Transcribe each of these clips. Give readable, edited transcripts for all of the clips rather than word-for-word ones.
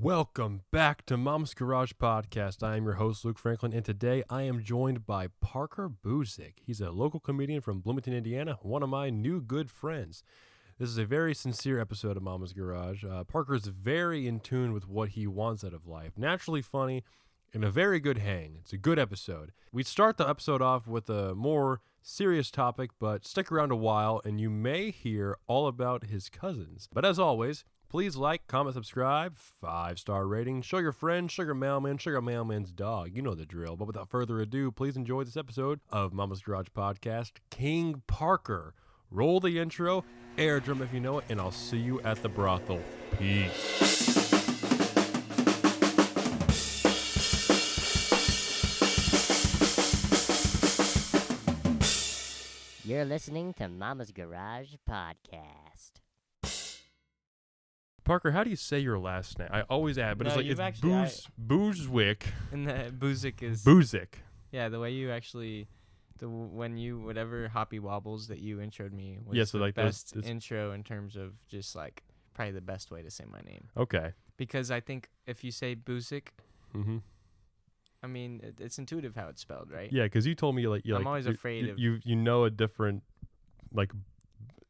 Welcome back to Mom's Garage Podcast. I am your host, Luke Franklin, and today I am joined by Parker Busick. He's a local comedian from Bloomington, Indiana, one of my new good friends. This is a very sincere episode of Mama's Garage. Parker is very in tune with what he wants out of life, naturally funny, and a very good hang. It's a good episode. We start the episode off with a more serious topic, but stick around a while and you may hear all about his cousins. But as always, please like, comment, subscribe, 5-star rating, show your friends, show your mailman, show your mailman's dog. You know the drill. But without further ado, please enjoy this episode of Mama's Garage Podcast, King Parker. Roll the intro, air drum if you know it, and I'll see you at the brothel. Peace. You're listening to Mama's Garage Podcast. Parker, how do you say your last name? I always add, but No, it's actually- Busick. And the Busick is Busick. yeah. The way you actually, when you whatever hoppy wobbles that you introed me was Yeah, so the like those- best intro in terms of just like probably the best way to say my name. Okay. Because I think if you say Busick, Mm-hmm. I mean it's intuitive how it's spelled, right? Yeah, because you told me I'm always afraid of- you know a different like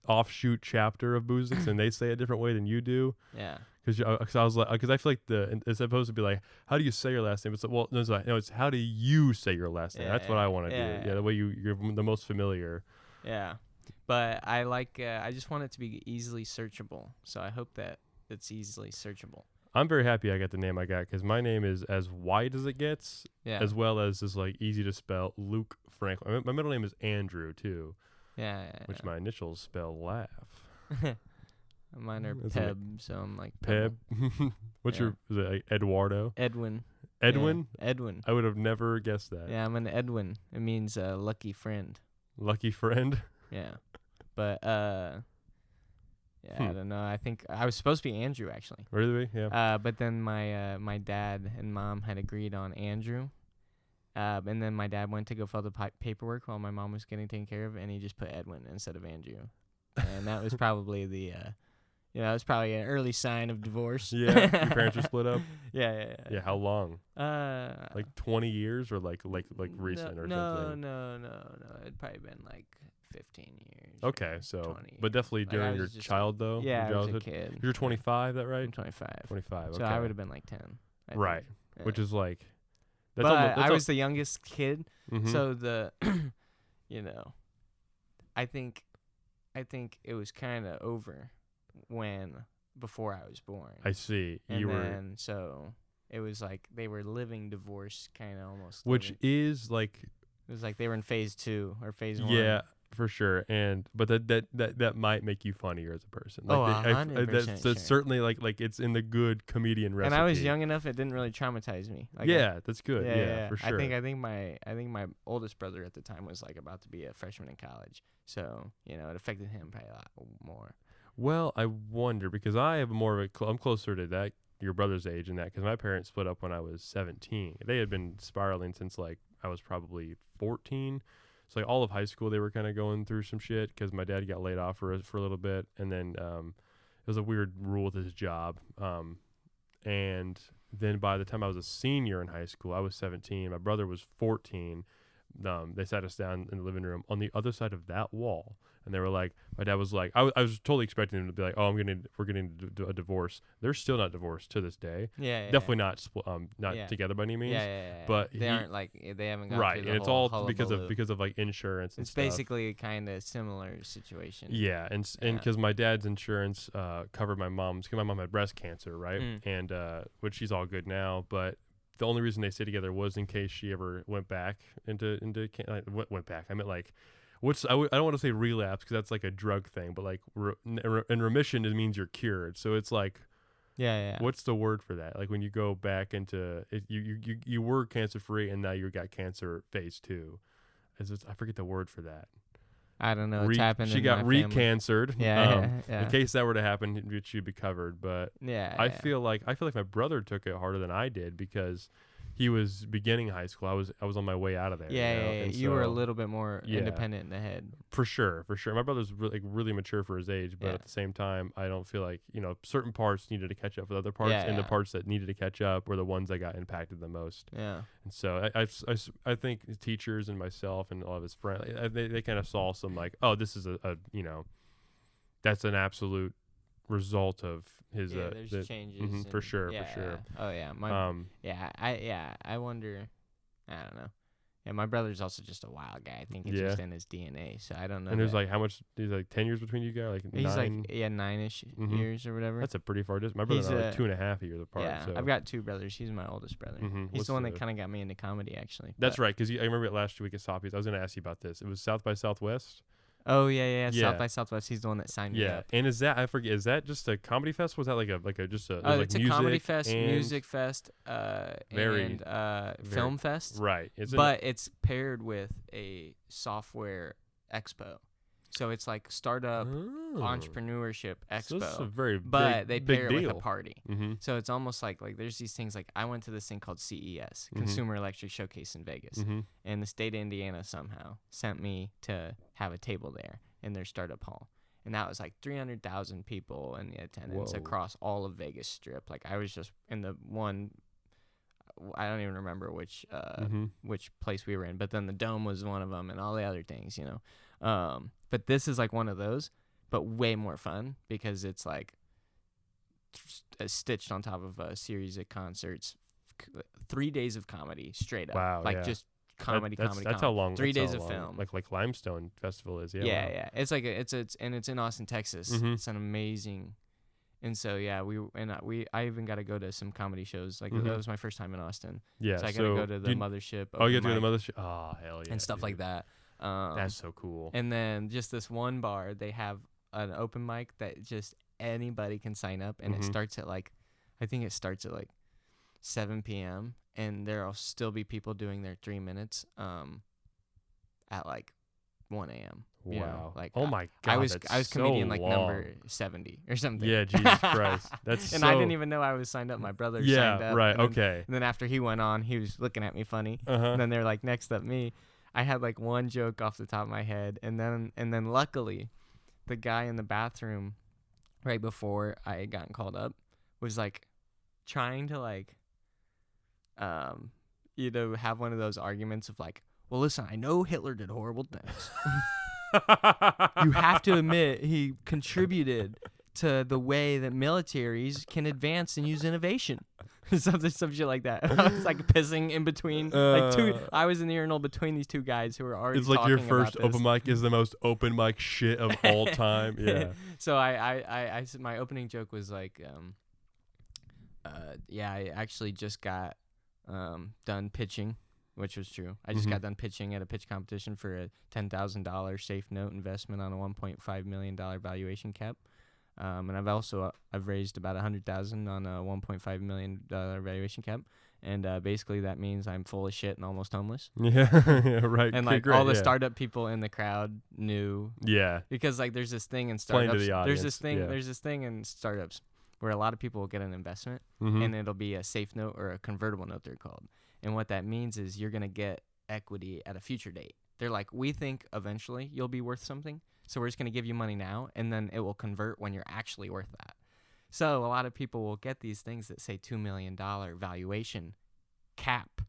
offshoot chapter of Busick, and they say a different way than you do. Yeah. Because I was like, because I feel like it's supposed to be like, how do you say your last name? It's like, well, no, it's how do you say your last name? Yeah, That's what I want to yeah, do. Yeah, the way you're the most familiar. Yeah. But I like I just want it to be easily searchable. So I hope that it's easily searchable. I'm very happy I got the name I got because my name is as wide as it gets, Yeah. as well as is like easy to spell. Luke Franklin. My middle name is Andrew too, Yeah. which my initials spell laugh. Mine are Isn't it Peb, so I'm like Peb. What's Yeah. your is it like Eduardo? Edwin. Edwin? Yeah, Edwin. I would have never guessed that. Yeah, I'm an Edwin. It means lucky friend. Lucky friend. Yeah. But I don't know. I think I was supposed to be Andrew actually. Really? Yeah. But then my dad and mom had agreed on Andrew. And then my dad went to go fill the paperwork while my mom was getting taken care of, and he just put Edwin instead of Andrew. And that was probably it was probably an early sign of divorce. Yeah. Your parents were split up. Yeah. Yeah. How long? Like 20 years or like recent or something? No. It'd probably been like 15 years. Okay, so 20. but definitely Like, I during was your just child though. Yeah, your I was a childhood? kid. You're 25, that right? I'm 25. 25. Okay. So I would have been like 10. I think. right, Yeah. which is like. But I was the youngest kid, Mhm. so I think it was kind of over before I was born. I see. And You were, then so it was like they were living divorce, kind of almost. which living- is like, it was like they were in phase 2 or phase 1. yeah, for sure. But that might make you funnier as a person. Like, Oh, they- 100% that's sure. certainly like it's in the good comedian recipe. And I was young enough; it didn't really traumatize me. Like, Yeah, that's good. Yeah, for sure. I think my oldest brother at the time was like about to be a freshman in college, so it affected him probably a lot more. Well, I wonder because I have more of I'm closer to that your brother's age in that because my parents split up when I was 17. They had been spiraling since like I was probably 14. So like all of high school, they were kind of going through some shit because my dad got laid off for a little bit, and then it was a weird rule with his job. And then by the time I was a senior in high school, I was 17. My brother was 14. They sat us down in the living room on the other side of that wall, and they were like, my dad was like, I was totally expecting them to be like, oh, we're getting a divorce. They're still not divorced to this day. Yeah, Definitely not not Yeah. together by any means. Yeah. But they aren't like they haven't gone Right, through the and it's whole all because hullabaloo. of like insurance and It's stuff. basically kind of similar situation. Yeah, and Yeah. because my dad's insurance covered my mom's, because my mom had breast cancer, right? And which she's all good now, but the only reason they stayed together was in case she ever went back went back. I meant like, I don't want to say relapse because that's like a drug thing, but like in remission it means you're cured. So it's like, Yeah. what's the word for that? Like when you go back into it, you were cancer free and now you got cancer phase 2. I forget the word for that. I don't know. It's happened. She in got my family. recancered. Yeah. In case that were to happen, she'd be covered. But Yeah. I feel like my brother took it harder than I did because he was beginning high school. I was on my way out of there. Yeah, you know? yeah, yeah. And You were a so- little bit more yeah. independent in the head. For sure. My brother's really mature for his age, but Yeah. at the same time, I don't feel like, certain parts needed to catch up with other parts, Yeah, and the yeah. parts that needed to catch up were the ones that got impacted the most. Yeah. And so I think his teachers and myself and all of his friends, they kind of saw some like, oh, this is that's an absolute result of his there's changes. for and- sure. Yeah. Oh yeah. I wonder. I don't know. Yeah, my brother's also just a wild guy. I think it's Yeah. just in his DNA. So I don't know. And there's that- like how much? He's like 10 years between you guys, like he's 9. like 9-ish Mhm. years or whatever. That's a pretty far distance. My brother He's and I are like a- 2.5 years apart. Yeah, so. I've got two brothers. He's my oldest brother. Mhm. He's What's the one that the- kind of got me into comedy, actually. That's but- right, because I remember it last week at Soppy's. I was going to ask you about this. It was South by Southwest. Oh yeah. Yeah. South by Southwest. He's the one that signed me Yeah, up. and is that just a comedy fest? Was that like a just a? Oh, like it's a music comedy fest, and- music fest, Very- and film fest. Right. It's But it's paired with a software expo, so it's like startup entrepreneurship expo. So this is a very but they big pair it deal. with a party. Mm-hmm. So it's almost like there's these things like I went to this thing called CES, Consumer Electric Showcase in Vegas, Mm-hmm. and the state of Indiana somehow sent me to have a table there in their startup hall. And that was like 300,000 people in the attendance Whoa. across all of Vegas Strip. Like I was just in the one, I don't even remember which place we were in, but then the Dome was one of them and all the other things, But this is like one of those, but way more fun because it's like stitched on top of a series of concerts, 3 days of comedy straight up. Wow, Like yeah. just comedy. That's how long. 3 that's days how of long, film. Like Limestone Festival is. Yeah. Yeah, wow. yeah. It's like it's in Austin, Texas. Mhm. It's an amazing. And so yeah, I even got to go to some comedy shows. Like Mhm. that was my first time in Austin. Yeah. So I got to go to the Mothership. Oh, you open got to go to the mic mothership. Oh, hell yeah. and stuff like dude. that. That's so cool. And then just this one bar, they have an open mic that just anybody can sign up, and it Mhm. starts at I think it starts at 7 p.m. and there'll still be people doing their 3 minutes at 1 a.m. You know, Wow. Oh my god. I was that's comedian so number long. 70 or something. Yeah, Jesus Christ. That's and so. I didn't even know I was signed up. My brother signed Yeah. up. Right. and then- Okay. And then after he went on, he was looking at me funny. Uh-huh. And then they're like, next up me. I had one joke off the top of my head, and then luckily, the guy in the bathroom, right before I had gotten called up, was trying to have one of those arguments of well, listen, I know Hitler did horrible things. You have to admit he contributed to the way that militaries can advance and use innovation. some shit like that. I was pissing in between I was in the urinal between these two guys who were already It's like talking your first about this. open mic is the most open mic shit of all time. Yeah. So I said my opening joke was I actually just got done pitching, which was true. I just got done pitching at a pitch competition for a $10,000 safe note investment on a $1.5 million valuation cap. And I've raised about $100,000 on a $1.5 million valuation cap, and basically that means I'm full of shit and almost homeless. Yeah. Yeah. Right. And Great, all the yeah. startup people in the crowd knew, Yeah. because there's this thing in Explain to startups. the There's this audience, thing. yeah. There's this thing in startups where a lot of people will get an investment, Mhm. and it'll be a safe note or a convertible note, they're called. And what that means is you're gonna get equity at a future date. They're like, we think eventually you'll be worth something, so we're just going to give you money now, and then it will convert when you're actually worth that. So a lot of people will get these things that say $2 million valuation cap.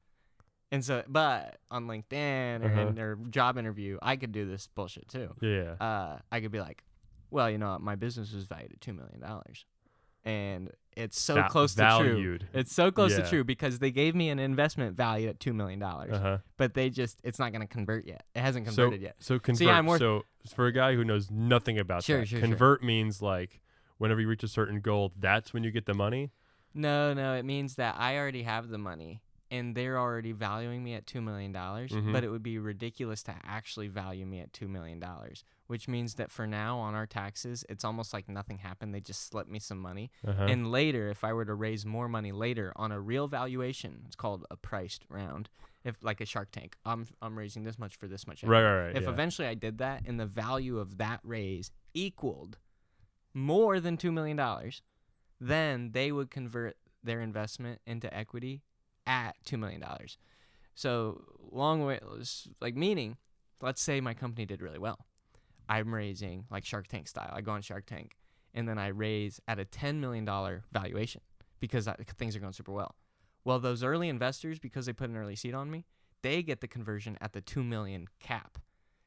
And so, but on LinkedIn or in their job interview, I could do this bullshit too. Yeah. I could be like, well, my business was valued at $2 million. And it's so close to true. Valued. It's so close to Yeah. true because they gave me an investment value at $2 million. Uh-huh. But it's not going to convert yet. It hasn't converted yet. So convert. yeah, I'm worth- So for a guy who knows nothing about Sure, that, sure. convert means whenever you reach a certain goal, that's when you get the money. No, it means that I already have the money and they're already valuing me at $2 million, but it would be ridiculous to actually value me at $2 million, which means that for now on our taxes, it's almost like nothing happened. They just slipped me some money. Uh-huh. And later, if I were to raise more money later on a real valuation, it's called a priced round. If like a Shark Tank, I'm raising this much for this much. Right. If yeah. eventually I did that and the value of that raise equaled more than $2 million, then they would convert their investment into equity at $2 million. So long way, like meaning, let's say my company did really well. I'm raising like Shark Tank style. I go on Shark Tank and then I raise at a $10 million valuation because things are going super well. Well, those early investors, because they put an early seed on me, they get the conversion at the 2 million cap.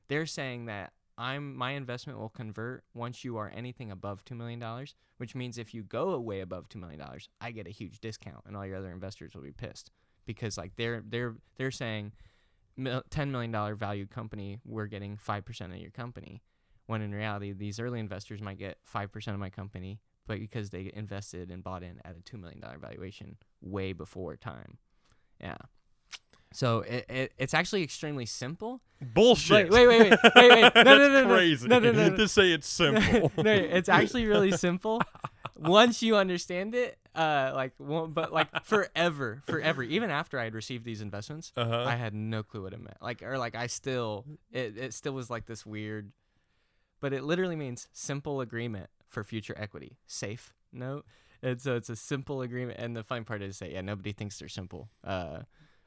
They're saying that my investment will convert once you are anything above $2 million, which means if you go way above $2 million, I get a huge discount and all your other investors will be pissed because like they're saying $10 million valued company, we're getting 5% of your company, when in reality these early investors might get 5% of my company, but because they invested and bought in at a $2 million valuation way before time. Yeah. So it's actually extremely simple. Bullshit. Wait. No, That's crazy. No. To say it's simple. No, it's actually really simple. Once you understand it, but forever. Even after I had received these investments, I had no clue what it meant. I still, it still was like this weird, but it literally means simple agreement for future equity. Safe note. And so it's a simple agreement. And the funny part is that, nobody thinks they're simple.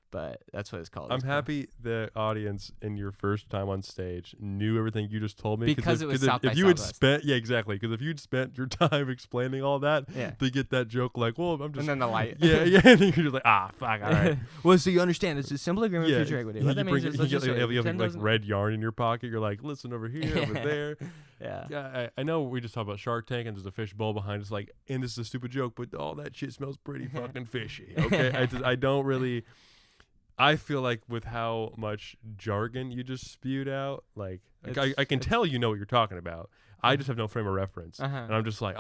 But that's what it's called. I'm happy the audience in your first time on stage knew everything you just told me. Because it was South by if you had Southwest. spent, exactly. Because if you'd spent your time explaining all that to get that joke, like, well, I'm just. And then the light. Yeah. And you're just like, fuck, all right. Well, so you understand, it's a simple agreement for future equity. What that means is, you have like red yarn in your pocket. You're like, listen over here, over there. Yeah. I know we just talked about Shark Tank and there's a fish bowl behind us. Like, and this is a stupid joke, but all that shit smells pretty fucking fishy. Okay. I don't really. I feel like with how much jargon you just spewed out, like I can tell you know what you're talking about. I just have no frame of reference, and I'm just like,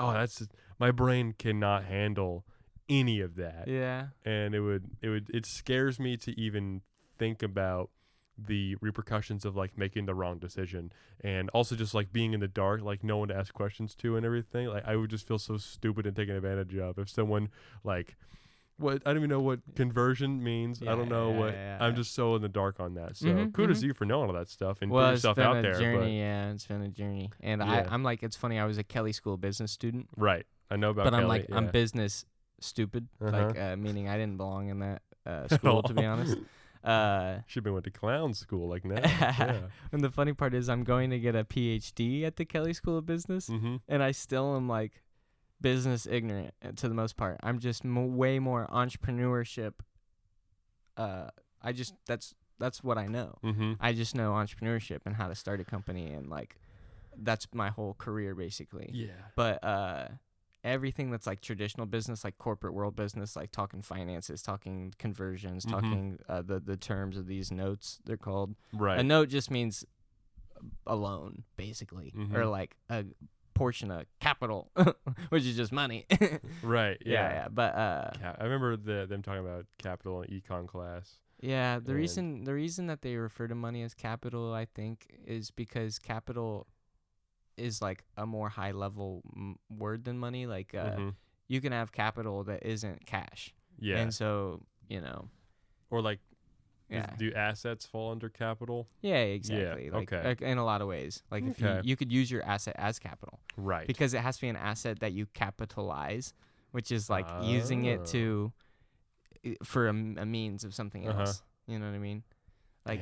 my brain cannot handle any of that. Yeah, and it scares me to even think about the repercussions of like making the wrong decision, and also just like being in the dark, like no one to ask questions to and everything. Like I would just feel so stupid and taken advantage of if someone like. What I don't even know what conversion means. I don't know what. I'm just so in the dark on that. So kudos to you for knowing all that stuff and putting yourself out there. It's been a journey. And I'm like, it's funny. I was a Kelly School of Business student. Right. I know about. But Kelly, I'm business stupid. Meaning I didn't belong in that school to be honest. Should have been went to clown school like now. Yeah. And the funny part is I'm going to get a PhD at the Kelly School of Business, and I still am like. Business ignorant to the most part. I'm just way more entrepreneurship. That's what I know. I just know entrepreneurship and how to start a company, and like that's my whole career basically. Yeah. But everything that's like traditional business, like corporate world business, like talking finances, talking conversions, talking the terms of these notes, they're called. Right. A note just means a loan basically, or like a portion of capital, which is just money. Right. Yeah. But I remember them talking about capital in econ class. Yeah. The reason that they refer to money as capital, I think, is because capital is like a more high level word than money. Like you can have capital that isn't cash. Yeah. And so or like. Yeah. Do assets fall under capital? Yeah, exactly. Yeah, like in a lot of ways. Like if you could use your asset as capital. Right. Because it has to be an asset that you capitalize, which is like using it for a means of something else. You know what I mean? Like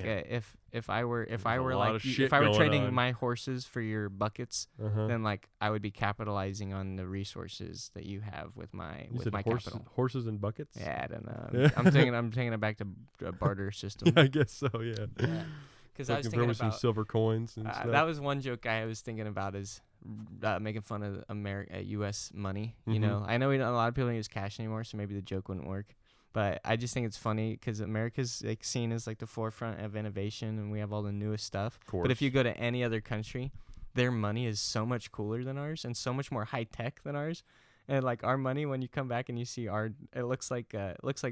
if I were trading my horses for your buckets, then like I would be capitalizing on the resources that you have with my capital. Horses and buckets? Yeah, I don't know. I'm taking it back to a barter system. Yeah, I guess so. Yeah. Because I was thinking about some silver coins and stuff. That was one joke I was thinking about is making fun of U.S. money. You know, I know a lot of people don't use cash anymore, so maybe the joke wouldn't work. But I just think it's funny because America's like seen as like the forefront of innovation, and we have all the newest stuff. Of course. But if you go to any other country, their money is so much cooler than ours and so much more high tech than ours. And like our money, when you come back and you see it looks like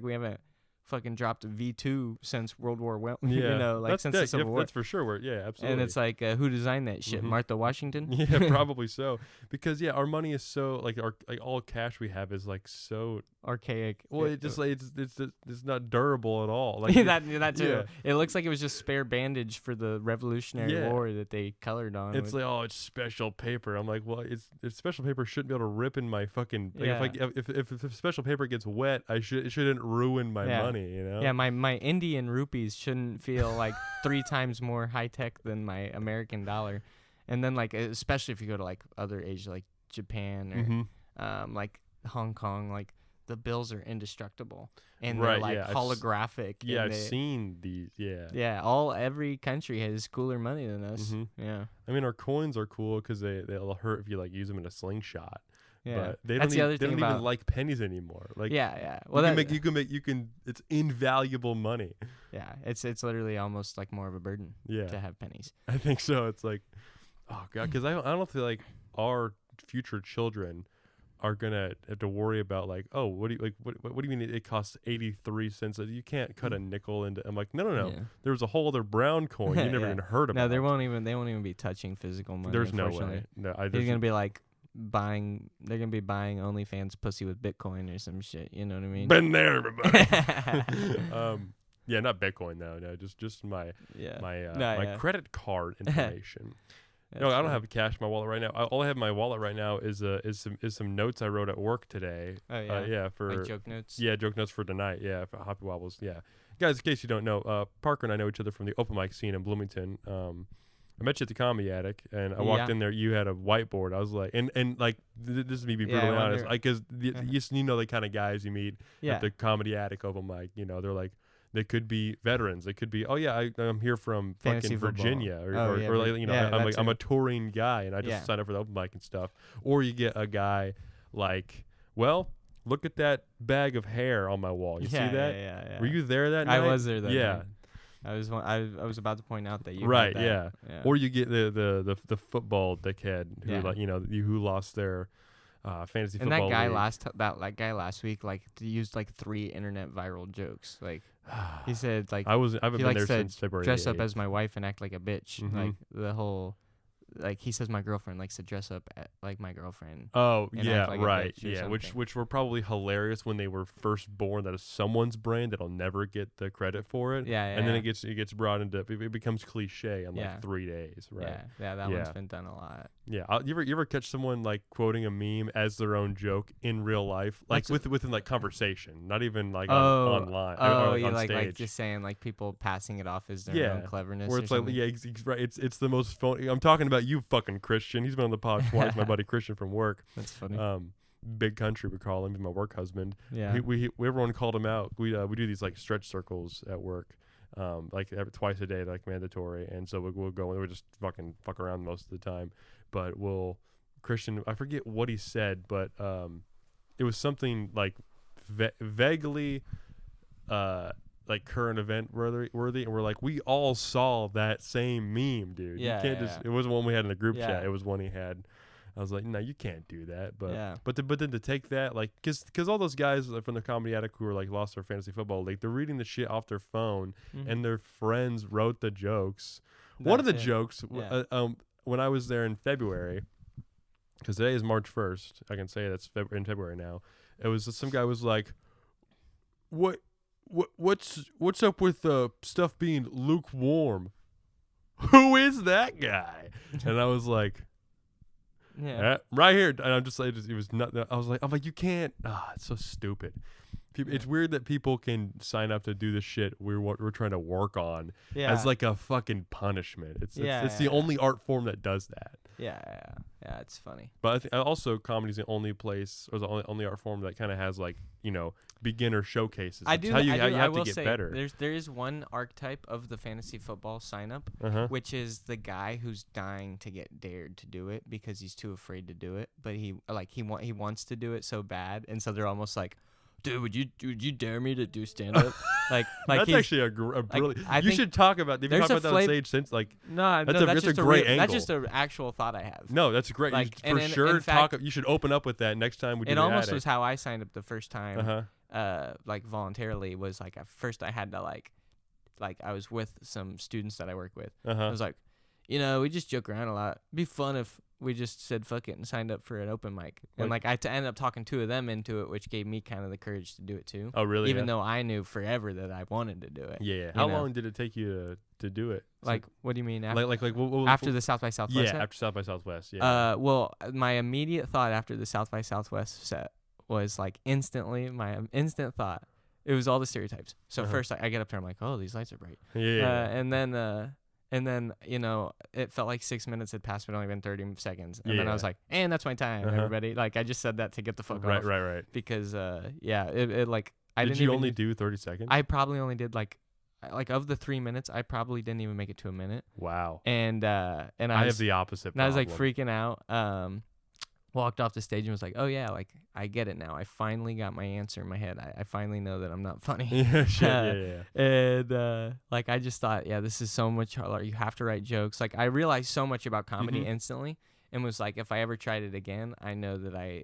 we haven't fucking dropped V2 since World War I. Yeah. Since the Civil War. That's for sure. Absolutely. And it's like, who designed that shit? Martha Washington? Yeah, probably so. Because our money is so like all cash we have is like so archaic. Well, it just like it's not durable at all. Like that too. Yeah. It looks like it was just spare bandage for the Revolutionary War that they colored on. It's like, it's special paper. I'm like, well, it's special paper shouldn't be able to rip in my fucking. Like, if special paper gets wet, it shouldn't ruin my money. money, you know? Yeah, my Indian rupees shouldn't feel like 3 times more high tech than my American dollar. And then like especially if you go to like other Asia like Japan or like Hong Kong, like the bills are indestructible and they're like holographic. Yeah, I've seen these. Yeah. Yeah, every country has cooler money than us. Yeah. I mean, our coins are cool because they'll hurt if you like use them in a slingshot. Yeah, but they that's don't. the They other don't thing even about like pennies anymore. Like yeah. Well, you can. It's invaluable money. Yeah, it's literally almost like more of a burden. Yeah. To have pennies. I think so. It's like, oh god, because I don't feel like our future children are gonna have to worry about like, oh, what do you mean it costs 83 cents? You can't cut a nickel into. I'm like, no. Yeah. There was a whole other brown coin you never even heard about. No, they won't even be touching physical money. There's no way. No, they're gonna be like buying OnlyFans pussy with Bitcoin or some shit. You know what I mean? Been there, everybody. Yeah, not Bitcoin though. No, just my credit card information. No, I don't have cash in my wallet right now. All I have in my wallet right now is some notes I wrote at work today. Oh yeah. For like joke notes. Yeah, joke notes for tonight. Yeah, for Hoppy Wobbles. Yeah, guys, in case you don't know, Parker and I know each other from the open mic scene in Bloomington. I met you at the Comedy Attic, and I walked in there. You had a whiteboard. I was like, and like this is me being brutally honest, like, because you know the kind of guys you meet at the Comedy Attic open mic. You know, they're like. They could be veterans. They could be, I'm here from Fantasy fucking Virginia, football. or like, you know, I'm a touring guy and I just signed up for the open mic and stuff. Or you get a guy like, well, look at that bag of hair on my wall. You see that? Yeah. Were you there that night? I was there that night. I was about to point out that you right. had that. Yeah. Or you get the football dickhead who like who lost their fantasy and football. And that guy last week like used like 3 internet viral jokes. Like he said like I haven't been there since February. Dress 8th. up as my wife and act like a bitch. Like the whole. Like he says, my girlfriend likes to dress up like my girlfriend. Oh yeah, like right. Yeah, which were probably hilarious when they were first born. That is someone's brain that'll never get the credit for it. Yeah. And then it gets brought into it becomes cliche in like 3 days. Right. Yeah. That one's been done a lot. Yeah. You ever catch someone like quoting a meme as their own joke in real life, like within like conversation, not even like online. Oh, you on stage. Like just saying like people passing it off as their own cleverness. Where it's or like right. It's the most phony. I'm talking about you, fucking Christian. He's been on the pod twice. My buddy Christian from work. That's funny. Big Country, we call him. He's my work husband. Yeah. We everyone called him out. We do these like stretch circles at work, like twice a day, like mandatory. And so we'll go and we'll just fuck around most of the time. But Christian, I forget what he said, but it was something like vaguely like current event worthy, and we're like, we all saw that same meme, dude. Yeah, you can't it wasn't one we had in the group Yeah. chat. It was one he had. I was like, no, you can't do that. Yeah. But then to take that, like, because all those guys from the Comedy Attic who were like lost their fantasy football league, they're reading the shit off their phone, and their friends wrote the jokes. One of the jokes, when I was there in February, because today is March 1st, I can say that's in February now. It was some guy was like, what's up with stuff being lukewarm? Who is that guy? And I was like, right here. And I'm just like, it was not. I'm like, you can't. It's so stupid. It's weird that people can sign up to do the shit we're trying to work on as like a fucking punishment. It's the only art form that does that. Yeah, it's funny. But I think also comedy's the only place or the only art form that kind of has like, you know, beginner showcases. I do. How you have will to get say, better. There is one archetype of the fantasy football sign up, which is the guy who's dying to get dared to do it because he's too afraid to do it, but he wants to do it so bad, and so they're almost like, dude, would you dare me to do stand up? like that's actually a brilliant. Like, you should talk about. Have you talked about that on stage since? Like, that's a great angle. That's just an actual thought I have. No, that's great. Like, you in fact, you should open up with that next time we do. It almost was how I signed up the first time. Uh-huh. Like voluntarily was like at first I had to like I was with some students that I work with. I was like, you know, we just joke around a lot. It'd be fun if we just said fuck it and signed up for an open mic. And like I ended up talking 2 of them into it, which gave me kind of the courage to do it too. Oh really? Even though I knew forever that I wanted to do it. Yeah. How long did it take you to do it? Like, what do you mean? After the South by Southwest? Yeah, after South by Southwest. Yeah. Well, my immediate thought after the South by Southwest set was like my instant thought It was all the stereotypes. So Uh-huh. first I get up there, I'm like, oh, these lights are bright. Yeah. And then it felt like 6 minutes had passed, but only been 30 seconds. And then I Yeah. was like, and that's my time, Uh-huh. everybody. Like I just said that to get the fuck off. Right. Because it like I Did didn't you even only do 30 seconds? I probably only did like of the 3 minutes, I probably didn't even make it to a minute. Wow. And I I have the opposite and I was like problem. freaking out. Walked off the stage and was like, oh yeah, like I get it now. I finally got my answer in my head. I finally know that I'm not funny. Yeah, shit, yeah. And like I just thought, yeah, this is so much harder. You have to write jokes. Like I realized so much about comedy Mhm. instantly, and was like, if I ever tried it again, I know that I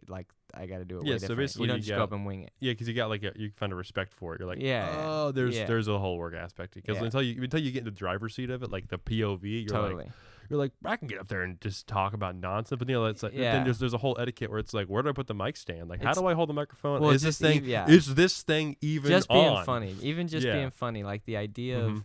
got to do it Yeah, way so different. basically You don't you just go got- up and wing it. Yeah, because you got you find a respect for it. You're like, Yeah, oh, there's yeah. a whole work aspect. Because Yeah. until you get into the driver's seat of it, like the POV, Totally. you're like, I can get up there and just talk about nonsense. But it's like Yeah. then there's a whole etiquette where it's like, where do I put the mic stand? Like, how It's- do I hold the microphone? well, Is this just thing yeah. is this thing even Just being on? funny, even just Yeah. being funny. Like the idea of Mhm.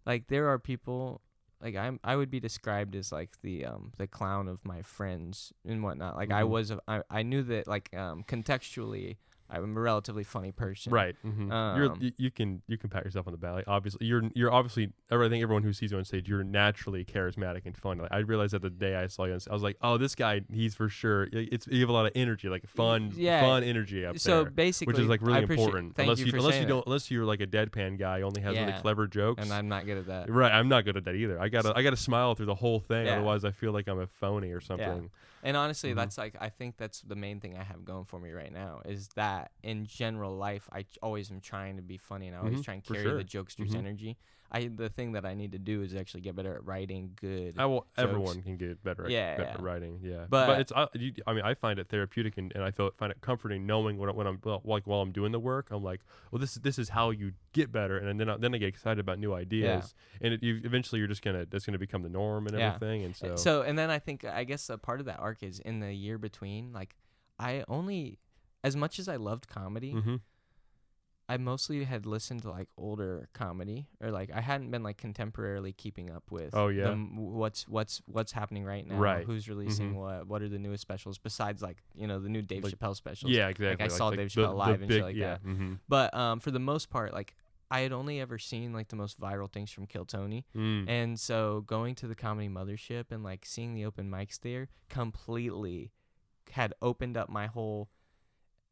like there are people like I would be described as like the clown of my friends and whatnot. Like Mhm. I knew that like contextually I'm a relatively funny person. Right. Mm-hmm. You can pat yourself on the back. Like, obviously, you're obviously. I think everyone who sees you on stage, you're naturally charismatic and funny. Like I realized that the day I saw you, I was like, oh, this guy, he's for sure. You have a lot of energy, like fun energy up So there. basically, Which is like I really appreciate- important. Thank you for saying that. Unless you're like a deadpan guy, who only has really Yeah. clever jokes. And I'm not good at that. Right, I'm not good at that either. I gotta smile through the whole thing, Yeah. otherwise I feel like I'm a phony or something. And honestly, Mhm. that's like I think that's the main thing I have going for me right now is that in general life I always am trying to be funny and I always Mhm, try and for carry sure. the jokesters Mhm. energy. The thing that I need to do is actually get better at writing good. Everyone can get better at writing. Yeah, But it's I mean I find it therapeutic and I find it comforting knowing when I'm while I'm doing the work I'm like, well, this is how you get better, and then I get excited about new ideas, and eventually that's gonna become the norm and Yeah. everything, and so And then I guess a part of that arc is in the year between. Like I only, as much as I loved comedy, Mhm. I mostly had listened to like older comedy, or like I hadn't been like contemporarily keeping up with Oh, yeah? what's happening right now, Right. who's releasing Mhm. what are the newest specials besides like the new Dave Like, Chappelle specials. Yeah, exactly. I saw the- Dave the- Chappelle live the and big, shit like yeah. that. Mhm. But for the most part, like I had only ever seen like the most viral things from Kill Tony. Mm. And so going to the Comedy Mothership and like seeing the open mics there completely had opened up my whole.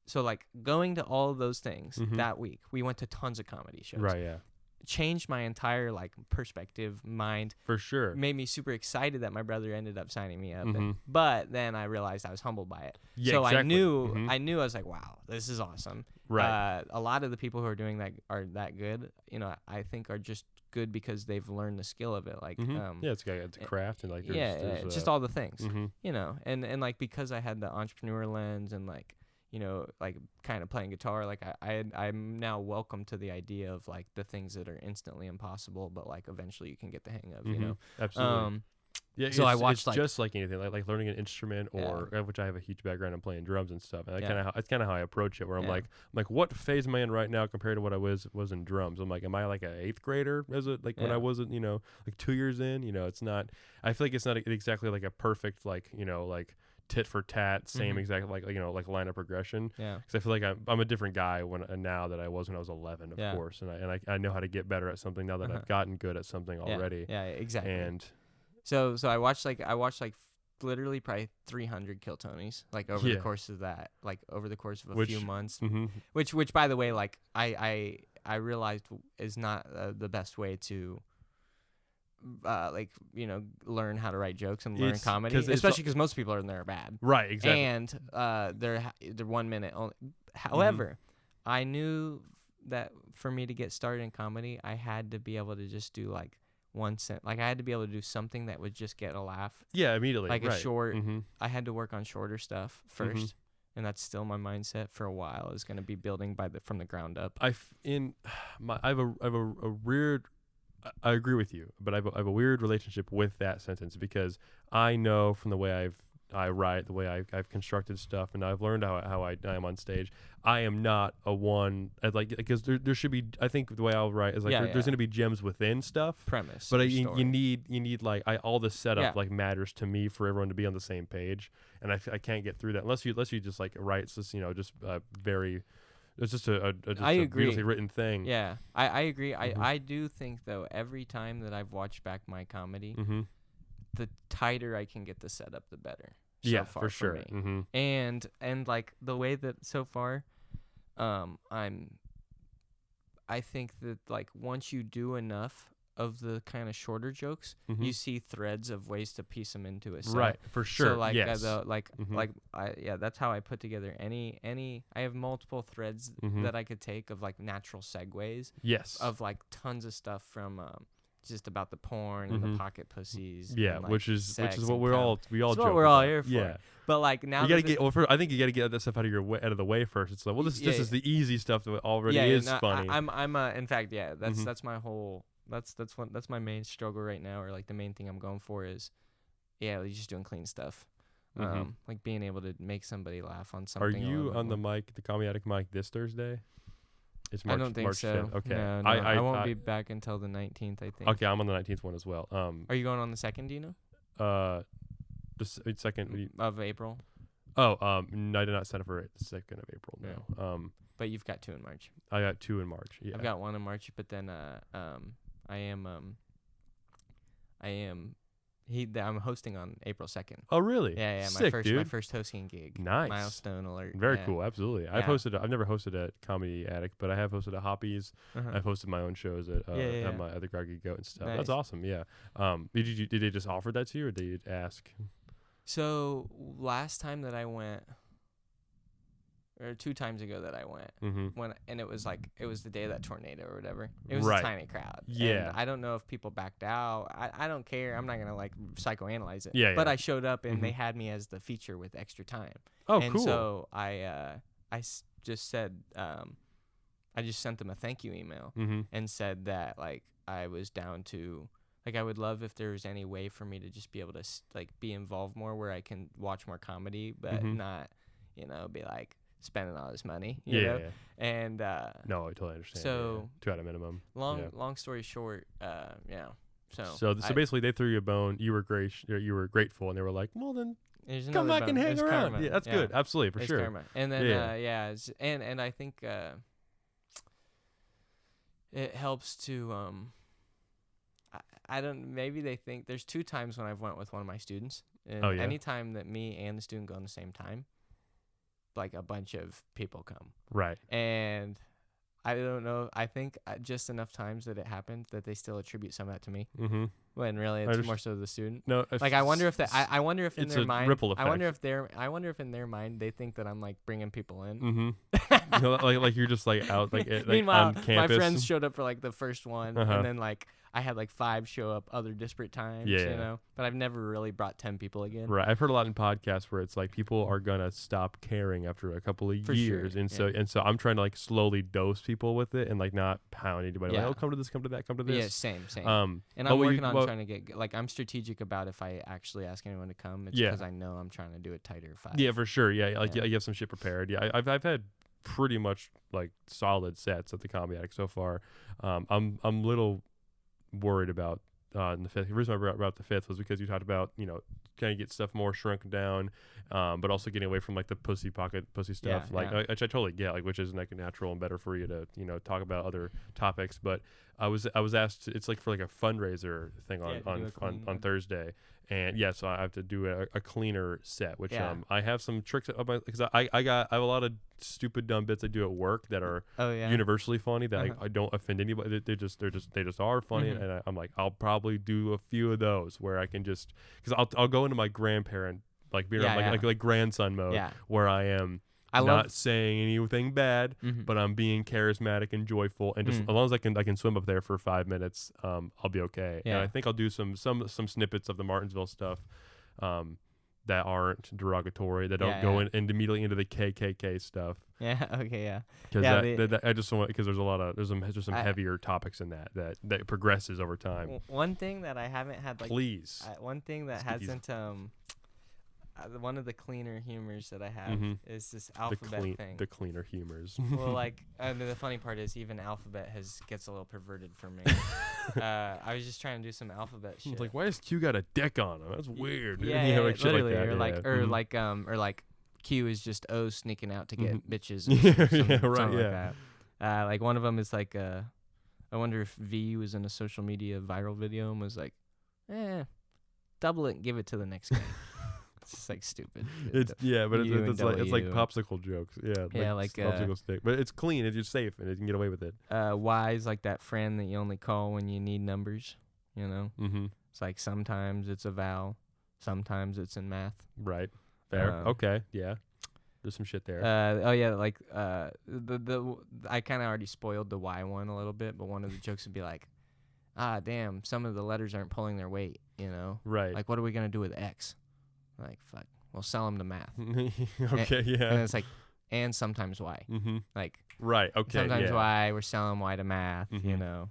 So like going to all of those things Mhm. that week, we went to tons of comedy shows. Right, yeah, Changed my entire like perspective, mind. for sure. Made me super excited that my brother ended up signing me up. Mhm. But then I realized I was humbled by it. Yeah, so exactly. Mhm. I knew I was like, wow, this is awesome. Right. A lot of the people who are doing that are that good. I think are just good because they've learned the skill of it. Like, Mhm. Yeah, it's a craft and like there's it's just all the things. Mhm. And like because I had the entrepreneur lens and like like kind of playing guitar, like I'm now welcome to the idea of like the things that are instantly impossible, but like eventually you can get the hang of. Mhm. Absolutely. Yeah, so I watched, it's like- just like anything, like learning an instrument or which I have a huge background in playing drums and stuff. And that's kind of how I approach it. Where I'm Yeah. like, what phase am I in right now compared to what I was in drums? I'm like, am I like an 8th grader? When I wasn't, like 2 years in? It's not. I feel like it's not exactly like a perfect like tit for tat same Mhm. exact like line of progression. Yeah. Because I feel like I'm a different guy now that I was when I was 11, of Yeah. course, and I know how to get better at something now that Uh-huh. I've gotten good at something already. Yeah, exactly. And So I watched literally probably 300 Kill Tonys like over the course of that, like over the course of a few months. Mhm. Which by the way, like I realized is not the best way to learn how to write jokes and learn It's- comedy, 'cause it's especially because most people in there are bad. Right, exactly. And they're 1 minute only. Mm-hmm. However, I knew that for me to get started in comedy, I had to be able to just do like one cent. Like I had to be able to do something that would just get a laugh. Yeah, immediately. Like a right. short. Mhm. I had to work on shorter stuff 1st, and that's still my mindset for a while. Is going to be building from the ground up. I have a weird. I agree with you, but I have a weird relationship with that sentence because I know from the way I write, the way I've constructed stuff, and I've learned how I am on stage. I am not a one because there should be. I think the way I'll write is like there's going to be gems within stuff. Premise, But your story. you need like all the setup Yeah. like matters to me for everyone to be on the same page, and I can't get through that unless you just like write just very It's just a I agree. beautifully written thing. Yeah, I agree. Mhm. I do think though every time that I've watched back my comedy, Mm-hmm. the tighter I can get the setup, the better. Yeah, So far for sure. me. Mm-hmm. And like the way that so far, I think that like once you do enough of the kind of shorter jokes, Mhm. you see threads of ways to piece them into a set. Right, for sure. So like yes. like that's how I put together any I have multiple threads Mhm. that I could take of like natural segues Yes. of like tons of stuff from just about the porn and Mhm. the pocket pussies. Yeah, and, like, which is sex what and we're cum. all It's joke what we're all about. here for. Yeah. But like now You gotta that get. Well, I think you gotta get that stuff out of the way first. It's like, well, this is the easy stuff that already is no, funny. I'm in fact, yeah, Mhm. that's my whole that's my main struggle right now, or like the main thing I'm going for is, like, just doing clean stuff, Mhm. like being able to make somebody laugh on Are something. you on the comedic mic this Thursday? It's March. I don't think March so. 5th. Okay. No, I won't be back until the 19th. I think. Okay, I'm on the 19th one as well. Are you going on the 2nd? Do you know? The second. Of April. No, I did not sign up for it. The 2nd of April. No. But you've got 2 in March. I got 2 in March. Yeah. I've got 1 in March, but then I'm hosting on April 2nd. Oh, really? Yeah, Sick, my dude. first hosting gig. Nice. Milestone alert. Very yeah. cool. Absolutely. Yeah. I've never hosted at Comedy Addict, but I have hosted at Hoppies. Uh-huh. I've hosted my own shows at Yeah. my other Groggy Goat and stuff. Nice. That's awesome. Yeah. Did they just offer that to you, or did you ask? So last time that I went, or 2 times ago that I went, Mm-hmm. and it was the day of that tornado or whatever. It was Right. a tiny crowd. Yeah. And I don't know if people backed out. I don't care. I'm not gonna like psychoanalyze it. Yeah, But yeah. I showed up and they Mhm. had me as the feature with extra time. Oh, and cool. so just said I just sent them a thank you email Mm-hmm. and said that like I was down to. Like, I would love if there was any way for me to just be able to, like, be involved more where I can watch more comedy, but Mhm. not, be, like, spending all this money, you know? Yeah. And, No, I totally understand. So- yeah. 2 at a minimum. long story short, So basically, they threw you a bone. You were you were grateful, and they were like, "Well, then there's come another back and bone. hang It's around." karma. Yeah, that's good. Absolutely, for It's sure. karma. And then, Yeah. and I think it helps to, I don't. Maybe they think there's 2 times when I've went with one of my students. And Oh, yeah? anytime that me and the student go in the same time, like a bunch of people come. Right. And I don't know. I think just enough times that it happened that they still attribute some of that to me. Mm-hmm. When really it's more so the student. No. Like I wonder if that. I wonder if in it's their a mind. ripple I wonder effect. if in their mind they think that I'm like bringing people in. Mm-hmm. like you're just like out like Meanwhile, on campus. my friends showed up for like the first one, Uh-huh. and then like I had like 5 show up other disparate times. Yeah. You know, but I've never really brought 10 people again. Right. I've heard a lot in podcasts where it's like people are gonna stop caring after a couple of For years, sure, and yeah. so I'm trying to like slowly dose people with it and like not pound anybody. Yeah. Like, oh, come to this, come to that, come to this. Yeah, same. And And I'm working on trying to get like I'm strategic about if I actually ask anyone to come. It's Yeah. because I know I'm trying to do it tighter 5. Yeah, for sure. Yeah, like Yeah. you have some shit prepared. Yeah, I've had pretty much like solid sets at the Comedy Attic so far. I'm little worried about in the 5th. The reason I brought up the 5th was because you talked about kind of get stuff more shrunk down, but also getting away from like the pussy stuff. Yeah. Which I totally get, like which is like natural and better for you to talk about other topics. But I was asked. It's like for like a fundraiser thing on Thursday. And yeah, so I have to do a cleaner set, which Yeah. I have some tricks up my because I have a lot of stupid dumb bits I do at work that are universally funny that Uh-huh. I don't offend anybody. They just are funny, Mhm. and I'm like I'll probably do a few of those where I can just because I'll go into my grandparent like being like grandson mode Yeah. where I am not saying anything bad, Mhm. but I'm being charismatic and joyful, and just as long as I can swim up there for 5 minutes, I'll be okay. Yeah. And I think I'll do some snippets of the Martinsville stuff that aren't derogatory, that don't go in immediately into the KKK stuff. Yeah. Okay. Yeah. Because Yeah, I just don't want because there's some heavier topics in that progresses over time. One thing that I haven't had like Please. one thing that Let's get hasn't one of the cleaner humors that I have is this alphabet thing. The cleaner humors. Well, like, the funny part is even alphabet gets a little perverted for me. I was just trying to do some alphabet shit. It's like, why does Q got a dick on him? That's weird. Yeah, like shit literally, like that. or like Q is just O sneaking out to get bitches. Right. Like that. Like one of them is like, I wonder if V was in a social media viral video and was like, double it and give it to the next guy. It's just like stupid. But it's like popsicle jokes. Yeah, like popsicle stick. But it's clean. It's just safe, and you can get away with it. Y is like that friend that you only call when you need numbers. You know. Mm-hmm. It's like sometimes it's a vowel, sometimes it's in math. Right. Fair. Okay. Yeah. There's some shit there. Like the I kind of already spoiled the Y one a little bit, but one of the jokes would be like, damn, some of the letters aren't pulling their weight. You know. Right. Like, what are we gonna do with X? Like, fuck. We'll sell them to math. Okay, And it's like, and sometimes Y. Mm-hmm. Like, right, okay, sometimes Y, we're selling Y to math, you know.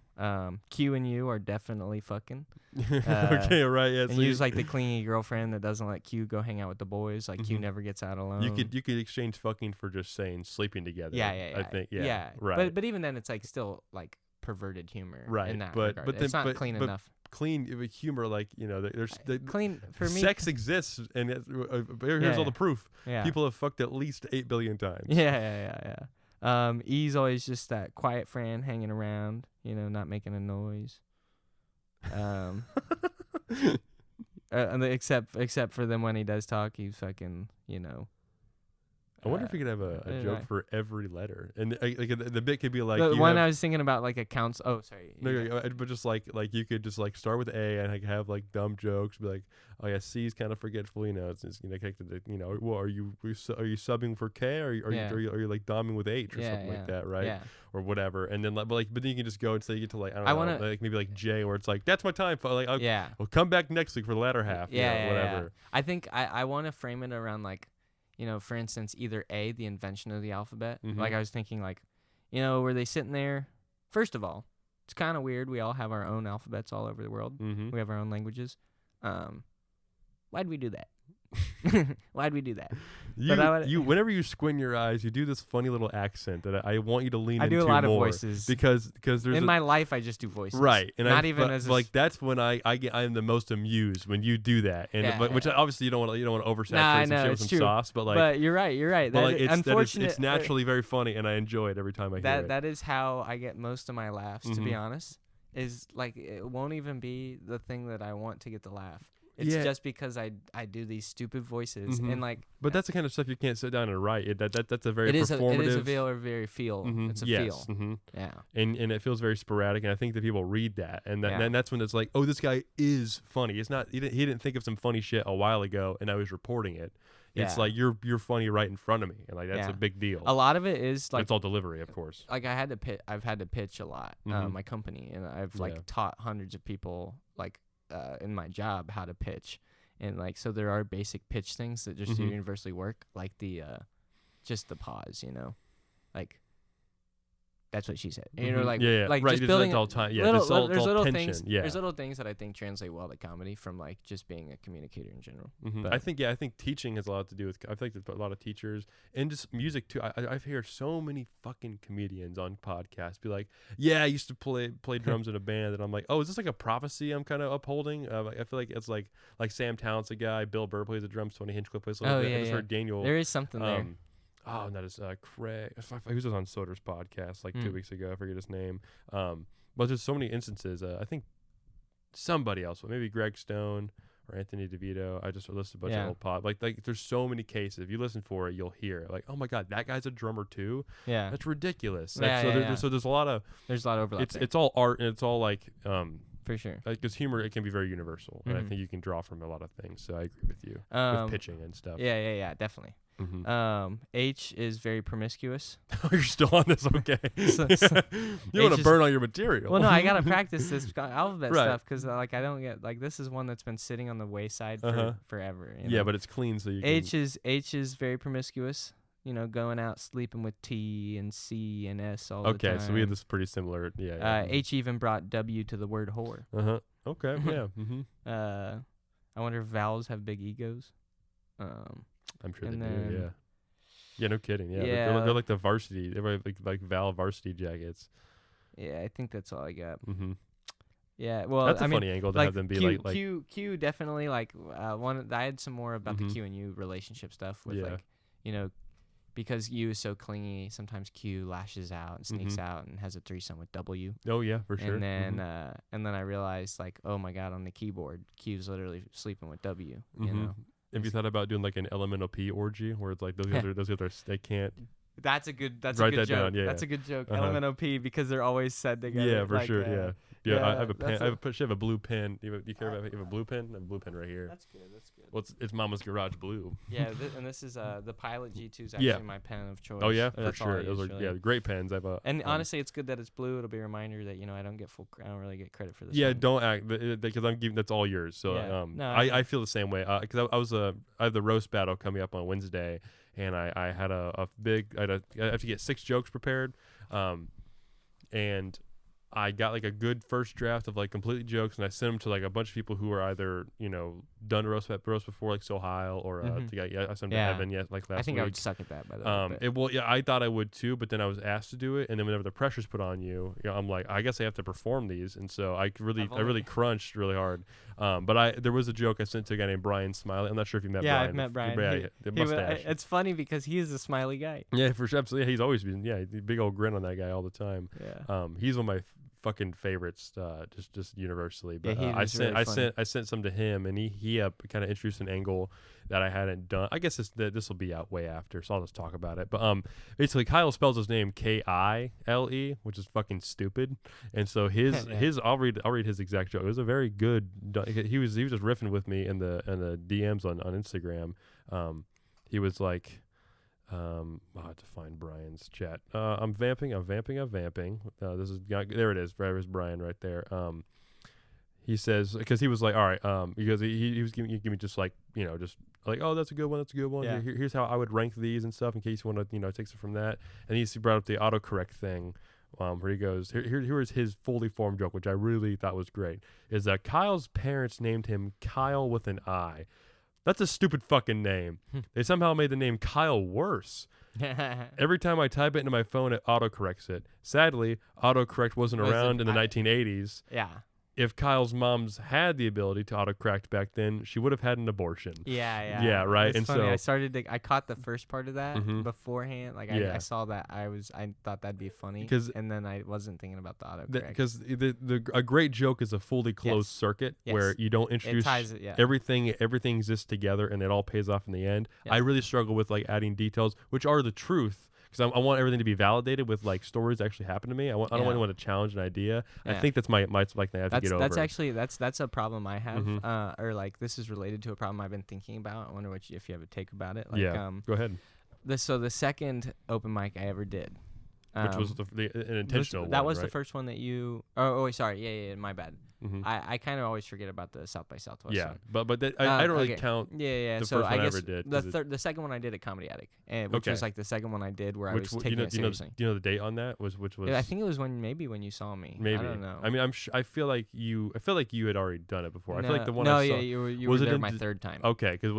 Q and U are definitely fucking. Okay, right, yeah. And So U's like the clingy girlfriend that doesn't let Q go hang out with the boys. Like, Q never gets out alone. You could exchange fucking for just saying sleeping together. Yeah. I think, right. But even then, it's like still like perverted humor. Right, in that but regard. It's not clean enough. Clean humor, like, you know, there's clean for me. Sex exists, and here's all the proof. Yeah. People have fucked at least 8 billion times. Yeah. E's always just that quiet friend hanging around, you know, not making a noise. Except for them when he does talk, he's fucking, you know. I wonder if we could have a joke for every letter, and like the bit could be like the one I was thinking about, like a counts. Oh, sorry. No, but just like you could just like start with A and like have like dumb jokes, be like, oh yeah, C is kind of forgetful, you know, it's you know connected to, you know, well, are you subbing for K, or are you like doming with H or something like that, right? Yeah. Or whatever, and then but then you can just go until you get to like I don't know, like maybe like J, where it's like that's my time, like we'll come back next week for the latter half, whatever. Yeah. I think I want to frame it around like, you know, for instance, either A, the invention of the alphabet. Like I was thinking like, you know, were they sitting there? First of all, it's kind of weird. We all have our own alphabets all over the world. We have our own languages. Why'd we do that? Why'd we do that? Whenever you squint your eyes, you do this funny little accent that I want you to lean into more. I do a lot of voices because there's in my life I just do voices. Right, and like that's when I'm the most amused when you do that, and which obviously you don't want to oversaturate some shit with some sauce, but you're right. But it's naturally very funny, and I enjoy it every time I hear it. That is how I get most of my laughs. To be honest, is like it won't even be the thing that I want to get the laugh. It's just because I do these stupid voices and like. But that's the kind of stuff you can't sit down and write. That's a very It performative. is a very feel. It's a feel. Yeah. And it feels very sporadic, and I think that people read that, and that's when it's like, oh, this guy is funny. It's not he didn't think of some funny shit a while ago, and I was reporting it. It's like you're funny right in front of me, and like that's a big deal. A lot of it is like it's all delivery, of course. Like I've had to pitch a lot, my company, and I've like taught hundreds of people like. In my job, how to pitch, and like so there are basic pitch things that just universally work, like the just the pause, you know, like that's what she said, you know, like like right. just building all time, there's little tension. things, there's little things that I think translate well to comedy from like just being a communicator in general. I think teaching has a lot to do with. I think that a lot of teachers and just music too. I've heard so many fucking comedians on podcasts be like, yeah, I used to play drums in a band, and I'm like, oh, is this like a prophecy I'm kind of upholding? I feel like it's like Sam Townsend guy, Bill Burr plays the drums, Tony Hinchcliffe plays. I just heard Daniel. There is something there. Oh, that is Craig. He was on Soder's podcast like 2 weeks ago. I forget his name. But there's so many instances. I think somebody else, maybe Greg Stone or Anthony DeVito. I just listed a bunch of old pod. Like there's so many cases. If you listen for it, you'll hear like, oh my god, that guy's a drummer too. Yeah, that's ridiculous. So there's a lot of overlap. It's all art, and it's all like for sure. Because humor, it can be very universal, and I think you can draw from a lot of things. So I agree with you with pitching and stuff. Yeah, definitely. H is very promiscuous. Oh, you're still on this, okay? You want to burn all your material. Well, no, I gotta practice this alphabet stuff because like I don't get like this is one that's been sitting on the wayside for forever. You know? Yeah, but it's clean, so you. H is very promiscuous. You know, going out sleeping with T and C and S all the time. Okay, so we had this pretty similar. Yeah. H even brought W to the word whore. Okay. Yeah. I wonder if vowels have big egos. I'm sure they do. Yeah. Yeah, no kidding. Yeah, they're like the varsity. They're like Val varsity jackets. Yeah, I think that's all I got. Yeah, well, that's a funny angle to have them be like Q definitely like one. I had some more about the Q and U relationship stuff with like because U is so clingy, sometimes Q lashes out and sneaks out and has a threesome with W. Oh yeah, for sure. And then I realized like, oh my God, on the keyboard, Q's literally sleeping with W. You know. Have you thought about doing like an elemental P orgy where it's like those guys they can't? That's a good joke. Down. Yeah, that's a good joke. Elemental P because they're always said together. Yeah, for sure. Yeah. Yeah, I have a pen. I have a blue pen. Do you care about? You have a blue pen? I have a blue pen right here. That's good. Well, it's Mama's Garage Blue. Yeah, and this is the Pilot G2 is actually my pen of choice. Oh yeah, for sure. Those are great pens. And honestly, it's good that it's blue. It'll be a reminder that I don't really get credit for this. Yeah, one. don't act because I'm giving that's all yours. So I feel the same way because I have the roast battle coming up on Wednesday, and I had a big I have to get 6 jokes prepared, and I got like a good first draft of like completely jokes, and I sent them to like a bunch of people who are either done roast before, like Sohail or I sent them to Evan last week. I think I would suck at that by the way. I thought I would too, but then I was asked to do it, and then whenever the pressure's put on you, I'm like, I guess I have to perform these, and so I really crunched really hard. But there was a joke I sent to a guy named Brian Smiley. I'm not sure if you met Brian. Yeah, I've met Brian. The mustache. It's funny because he is a smiley guy. Yeah, for sure. Absolutely. He's always been big old grin on that guy all the time. Yeah. He's one of my fucking favorites, just universally. But I sent some to him, and he kind of introduced an angle that I hadn't done. I guess this will be out way after, so I'll just talk about it. But basically, Kyle spells his name Kile, which is fucking stupid. And so his I'll read his exact joke. It was a very good. He was just riffing with me in the DMs on Instagram. He was like. I'll have to find Brian's chat. I'm vamping. This is there. It is. There's Brian right there. He says because he was like, all right. Because he was giving me just like just like, oh, that's a good one. Yeah. Here's how I would rank these and stuff in case you want to take it from that. And he brought up the autocorrect thing. Where he goes, here is his fully formed joke, which I really thought was great. Is that Kyle's parents named him Kyle with an I. That's a stupid fucking name. They somehow made the name Kyle worse. Every time I type it into my phone, it autocorrects it. Sadly, autocorrect wasn't around in the 1980s. Yeah. If Kyle's mom's had the ability to autocorrect back then, she would have had an abortion. Yeah. Yeah, right. It's and funny. so I caught the first part of that beforehand. Like I saw that. I thought that'd be funny. And then I wasn't thinking about the autocorrect. Because a great joke is a fully closed circuit where you don't introduce everything exists together and it all pays off in the end. I really struggle with like adding details, which are the truth. Because I want everything to be validated with like stories that actually happen to me. I don't want anyone to challenge an idea. I think that's my like I have to get over. That's actually that's a problem I have. Or like this is related to a problem I've been thinking about. I wonder if you have a take about it. Like, go ahead. The second open mic I ever did, which was an intentional one. That was right? the first one that you. Oh, sorry. Yeah. My bad. Mm-hmm. I kind of always forget about the South by Southwest. Yeah, one. but I don't really count. Yeah. The So first I one guess I ever did. the second one I did at Comedy Attic, which was like the second one I did where I was taking it seriously. Do you know the date on that? Which was? Yeah, I think it was when you saw me. Maybe. I don't know. I mean, I feel like you had already done it before. I feel like the one I saw. No, you were there my third time. Okay, because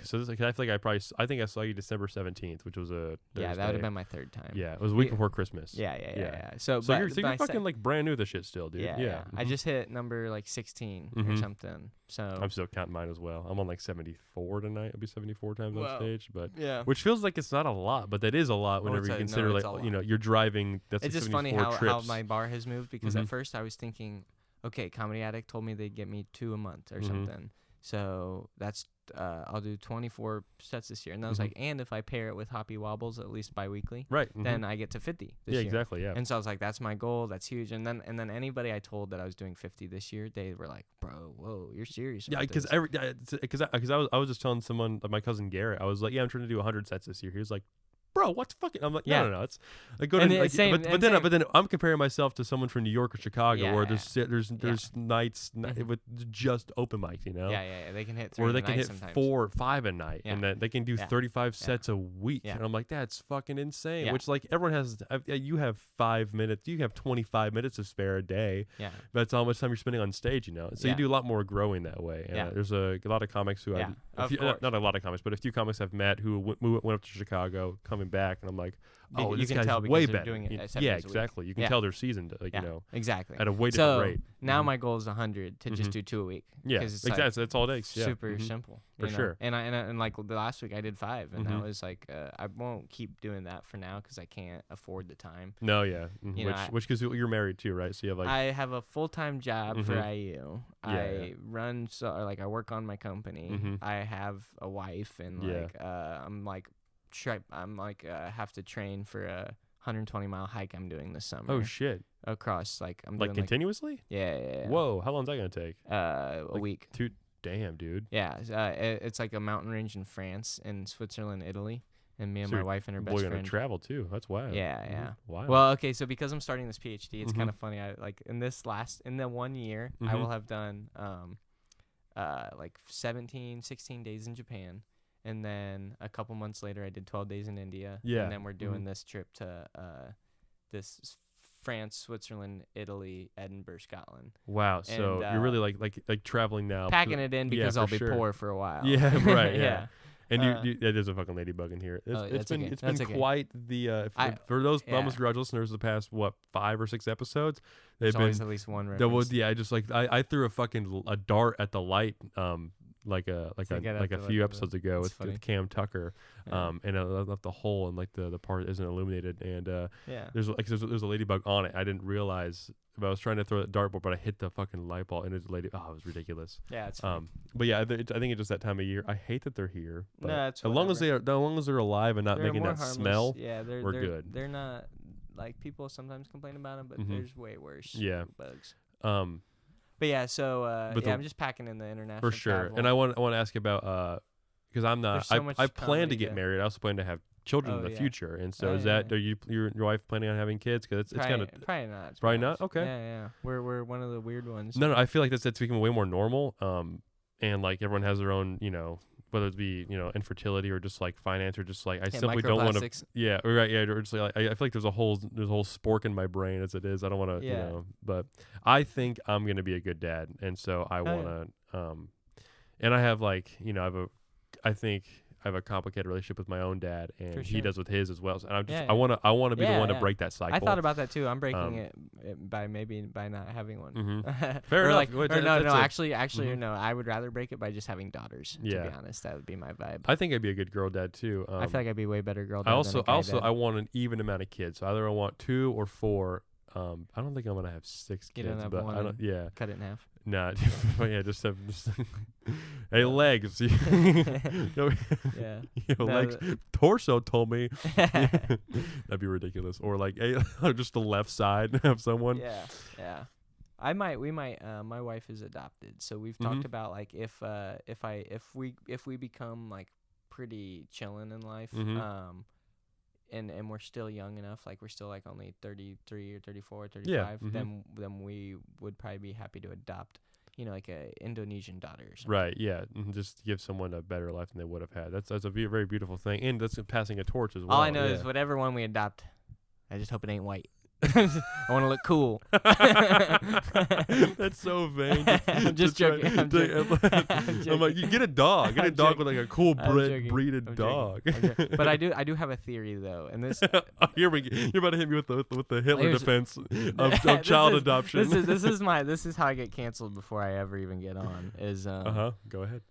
So this, I feel like I think I saw you December 17th, which was a Thursday. Yeah, that would have been my third time. Yeah, it was a week before Christmas. Yeah. So you're fucking like brand new to this shit still, dude. Yeah. I just hit number like 16 or something. So I'm still counting mine as well. I'm on like 74 tonight. It'll be 74 times on stage, but which feels like it's not a lot, but that is a lot whenever you consider you're driving. That's it's like just funny how my bar has moved because Mm-hmm. at first I was thinking, okay, Comedy Addict told me they'd get me 2 a month or something, so that's I'll do 24 sets this year, and I was like, and if I pair it with Hoppy Wobbles at least bi-weekly, right? Then I get to 50 this year. Exactly, yeah. And so I was like, that's my goal. That's huge. And then anybody I told that I was doing 50 this year, they were like, bro, whoa, you're serious? Yeah, because I was just telling someone, my cousin Garrett, I was like, yeah, I'm trying to do 100 sets this year. He was like, bro, what's fucking? I'm like, no. It's like go to but then I'm comparing myself to someone from New York or Chicago where there's nights with just open mics, Yeah, they can hit 3 or they can hit sometimes. 4 or 5 a night, and then they can do 35 sets a week, Yeah. and I'm like, that's fucking insane. Yeah. Which like everyone has. You have 5 minutes, you have 25 minutes to spare a day. Yeah, that's how much time you're spending on stage, So you do a lot more growing that way. And there's a lot of comics who not a lot of comics, but a few comics I've met who went up to Chicago, come coming back, and I'm like, oh, you this can guy's tell because way they're better. doing it Yeah, 7 days a week. exactly. You can Yeah. tell they're seasoned, like, Yeah, you know, exactly. at a way different So rate. now my goal is 100 to just Mhm. do 2 a week. Yeah, 'cause it's exactly. like That's all it takes. Yeah. super Mhm. simple. For you know? sure. And like the last week I did 5, and Mhm. that was like I won't keep doing that for now because I can't afford the time. No, yeah. You know, Which because you're married too, right? So you have like. I have a full-time job for Mhm. IU. Yeah, I run or like I work on my company. Mhm. I have a wife, and Yeah. like I'm like have to train for a 120-mile hike I'm doing this summer. Oh shit! Across like I'm Like doing continuously? yeah. Whoa! How long's that gonna take? A Like, week. Damn, dude. Yeah, it's like a mountain range in France, in Switzerland, Italy, and me and So my you're- wife and her Boy, best you're gonna friend. travel too. That's wild. Yeah, Mhm. yeah. Wild. Well, okay, so because I'm starting this PhD, it's Mhm. kind of funny. I like in the 1 year, I Mhm. will have done like 16 days in Japan, and then a couple months later, I did 12 days in India. Yeah. And then we're doing Mhm. this trip to France, Switzerland, Italy, Edinburgh, Scotland. Wow. So and, you're really like traveling now. Packing it in yeah, because for I'll be sure. poor for a while. Yeah. Right. Yeah. yeah. And Uh, yeah, there's a fucking ladybug in here. Oh, that's okay. It's That's been okay. quite the for those yeah. Bumbles Garage listeners, the past 5 or 6 episodes, they've There's always been at least one that reference. was yeah. I just like I threw a fucking a dart at the light like To get a at the few light. episodes ago That's funny. with Cam Tucker, Yeah. and it left the hole and like the part isn't illuminated, and Yeah. there's a ladybug on it. I didn't realize. But I was trying to throw the dartboard, but I hit the fucking light bulb, and it was a lady. Oh, it was ridiculous. Yeah, it's funny. But yeah, I think it's just that time of year. I hate that they're here. But No, it's as long as whatever. as long as they're alive and not They're making more that harmless. smell. Yeah, we're good. They're not like people sometimes complain about them, but Mhm. there's way worse. Yeah. Bugs. Um, But yeah, so But yeah, the- I'm just packing in the international for sure. travel. And I want to ask about because I'm not. There's so much I plan to comedy get to- married. I also plan to have children Oh, in the yeah. future. And so Oh, is yeah, that yeah. are you your wife planning on having kids? Because it's kind of probably not. to be Probably not? honest. Okay. Yeah. We're one of the weird ones. no. I feel like that's becoming way more normal. And like everyone has their own, whether it be infertility or just like finance or just like I Yeah, simply don't want to. microplastics. Yeah, right. Yeah, or just like I feel like there's a whole spork in my brain as it is. I don't want to, Yeah. But I think I'm gonna be a good dad, and so I yeah. want to. And I have like I think I have a complicated relationship with my own dad, and For he sure. does with his as well. So I'm just Yeah, I want to be the Yeah, one to yeah. break that cycle. I thought about that too. I'm breaking Um, it by not having one. Mhm. Fair or enough. like, Well, or no, that's no. a- Actually, Mhm. no. I would rather break it by just having daughters. Yeah. To be honest, that would be my vibe. I think I'd be a good girl dad too. I feel like I'd be way better girl dad I than also a guy dad. I want an even amount of kids. So either I want 2 or 4. I don't think I'm gonna have 6 You kids, don't have but one I don't. and- Yeah, cut it in half. nah. Yeah, just have. Hey, legs. Yo, Yeah. yo, legs. Torso told me that'd be ridiculous. Or like, hey, just the left side of someone. Yeah. We might. My wife is adopted, so we've Mhm. talked about like if we become like pretty chilling in life, Mhm. and we're still young enough, like we're still like only 33 or 34 or 35, Yeah, mhm. then we would probably be happy to adopt, like a Indonesian daughter or something. Right. Yeah. Just give someone a better life than they would have had. That's a very beautiful thing, and that's passing a torch as well. All I know yeah. is whatever one we adopt, I just hope it ain't white. I want to look cool. That's so vain. I'm just to try- joking. I'm to- I'm like, you get a dog. Get a I'm dog joking. with like a cool I'm joking. breeded I'm dog. joking. But I do have a theory though, and this Oh, here we go. You're about to hit me with the Hitler Here's- defense of This child is- adoption. This is how I get canceled before I ever even get on. Is Go ahead.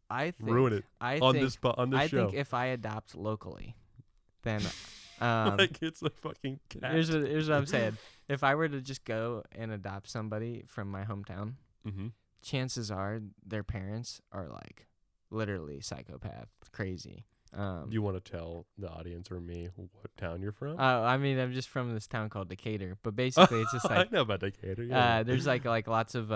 I think Ruin it I on think this I show. think if I adopt locally, then like it's a fucking cat. here's what I'm saying. If I were to just go and adopt somebody from my hometown, Mm-hmm. chances are their parents are like literally psychopath, crazy. You want to tell the audience or me what town you're from? I mean, I'm just from this town called Decatur, but basically it's just like I know about Decatur. Yeah. there's like lots of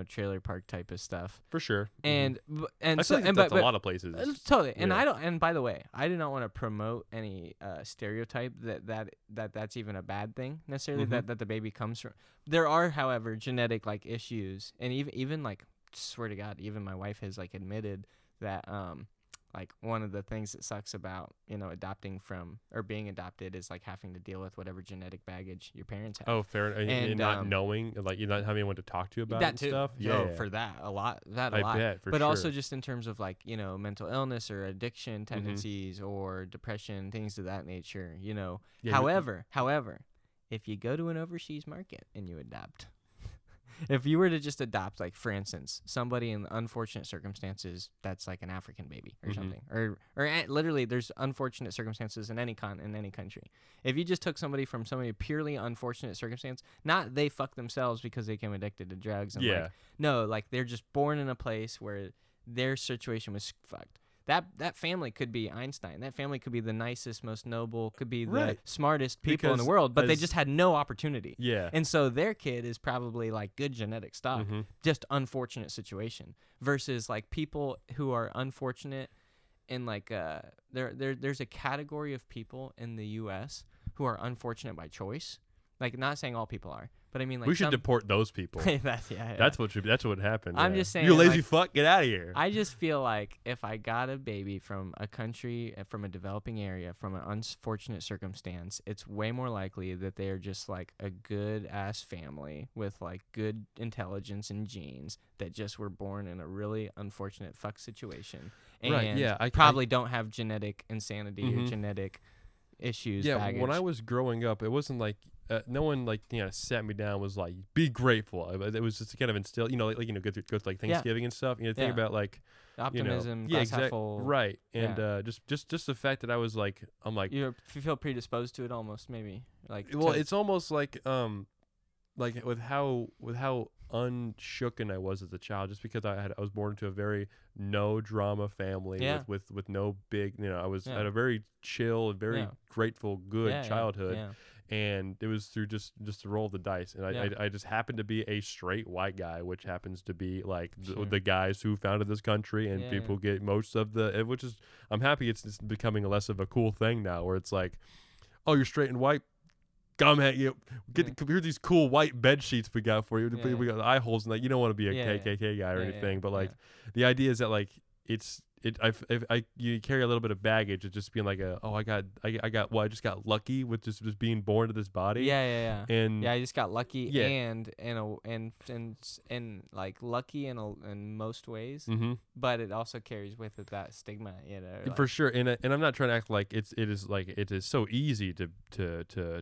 trailer park type of stuff, For sure. and I so feel like and that's but a lot of places. totally. And Yeah. I don't. And by the way, I do not want to promote any stereotype that's even a bad thing necessarily. Mhm. That the baby comes from. There are, however, genetic like issues, and even like swear to God, even my wife has like admitted that like one of the things that sucks about, adopting from or being adopted is like having to deal with whatever genetic baggage your parents have. Oh, fair. And not knowing, like you're not having anyone to talk to about that it and too. stuff. For that a lot. That a I lot. bet, for but sure. also just in terms of like, mental illness or addiction tendencies or depression, things of that nature, Yeah, However, if you go to an overseas market and you adopt, if you were to just adopt, like, for instance, somebody in unfortunate circumstances that's like an African baby or something, or literally there's unfortunate circumstances in any country. If you just took somebody from somebody purely unfortunate circumstance, not they fuck themselves because they became addicted to drugs. And like they're just born in a place where their situation was fucked. That family could be Einstein. That family could be the nicest, most noble, could be the smartest people in the world, but they just had no opportunity. Yeah. And so their kid is probably like good genetic stock, just unfortunate situation. Versus like people who are unfortunate in like there's a category of people in the U.S. who are unfortunate by choice. Like, not saying all people are, but I mean, like, we should deport those people. That's what happened. I'm just saying, you lazy fuck, get out of here. I just feel like if I got a baby from a country, from a developing area, from an unfortunate circumstance, it's way more likely that they are just like a good ass family with like good intelligence and genes that just were born in a really unfortunate fuck situation, and probably don't have genetic insanity or genetic issues. Yeah, baggage. when I was growing up, it wasn't like. No one sat me down and was like, be grateful. It was just kind of instilled, go through like Thanksgiving and stuff. Think about like optimism, glass half full. Right. And just the fact that I was like, I'm like, you feel predisposed to it almost, maybe like. Well, it's almost like with how unshooken I was as a child, just because I was born into a very no drama family with no big, I was at a very chill and very grateful, good childhood. Yeah. And it was through just the roll of the dice, and I just happened to be a straight white guy, which happens to be like the guys who founded this country, and people get most of which is, I'm happy it's becoming less of a cool thing now, where it's like, oh, you're straight and white, come at you, here's these cool white bed sheets we got for you. We got the eye holes, and like you don't want to be a KKK guy or anything, but like the idea is that like you carry a little bit of baggage of just being like I just got lucky with just being born to this body. And I just got lucky and like lucky in most ways, but it also carries with it that stigma, like, for sure. And I'm not trying to act like it is so easy to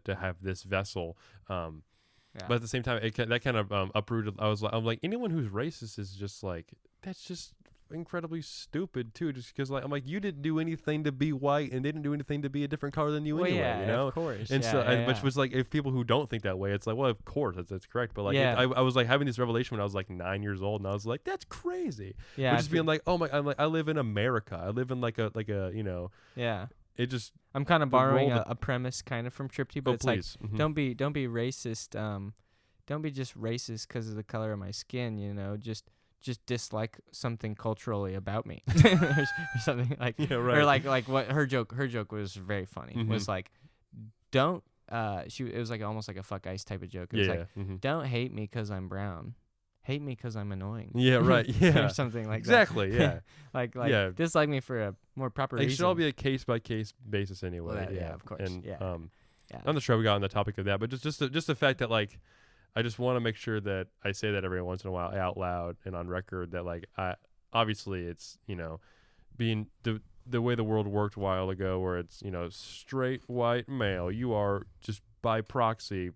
have this vessel, but at the same time that kind of uprooted. I'm like anyone who's racist is just like, that's just incredibly stupid too, just because like I'm like, you didn't do anything to be white and they didn't do anything to be a different color than you anyway, of course. And which was like, if people who don't think that way, it's like, well, of course that's correct, but like I was like having this revelation when I was like 9 years old, and I was like, that's crazy. Just being like, oh my, I'm like, I live in America, I live in like a it just, I'm kind of borrowing a premise kind of from Tripty, but it's please. like don't be racist, don't be just racist because of the color of my skin, just dislike something culturally about me or something like, or like what her joke was very funny, was like, don't it was like almost like a fuck ice type of joke. It was like, don't hate me because I'm brown, hate me because I'm annoying. Or something like exactly that. like dislike me for a more proper reason. It should all be a case by case basis anyway. Well, of course. And I'm not sure we got on the topic of that, but just the fact that like, I just want to make sure that I say that every once in a while out loud and on record, that like, obviously it's, being the way the world worked a while ago, where it's, straight white male, you are just by proxy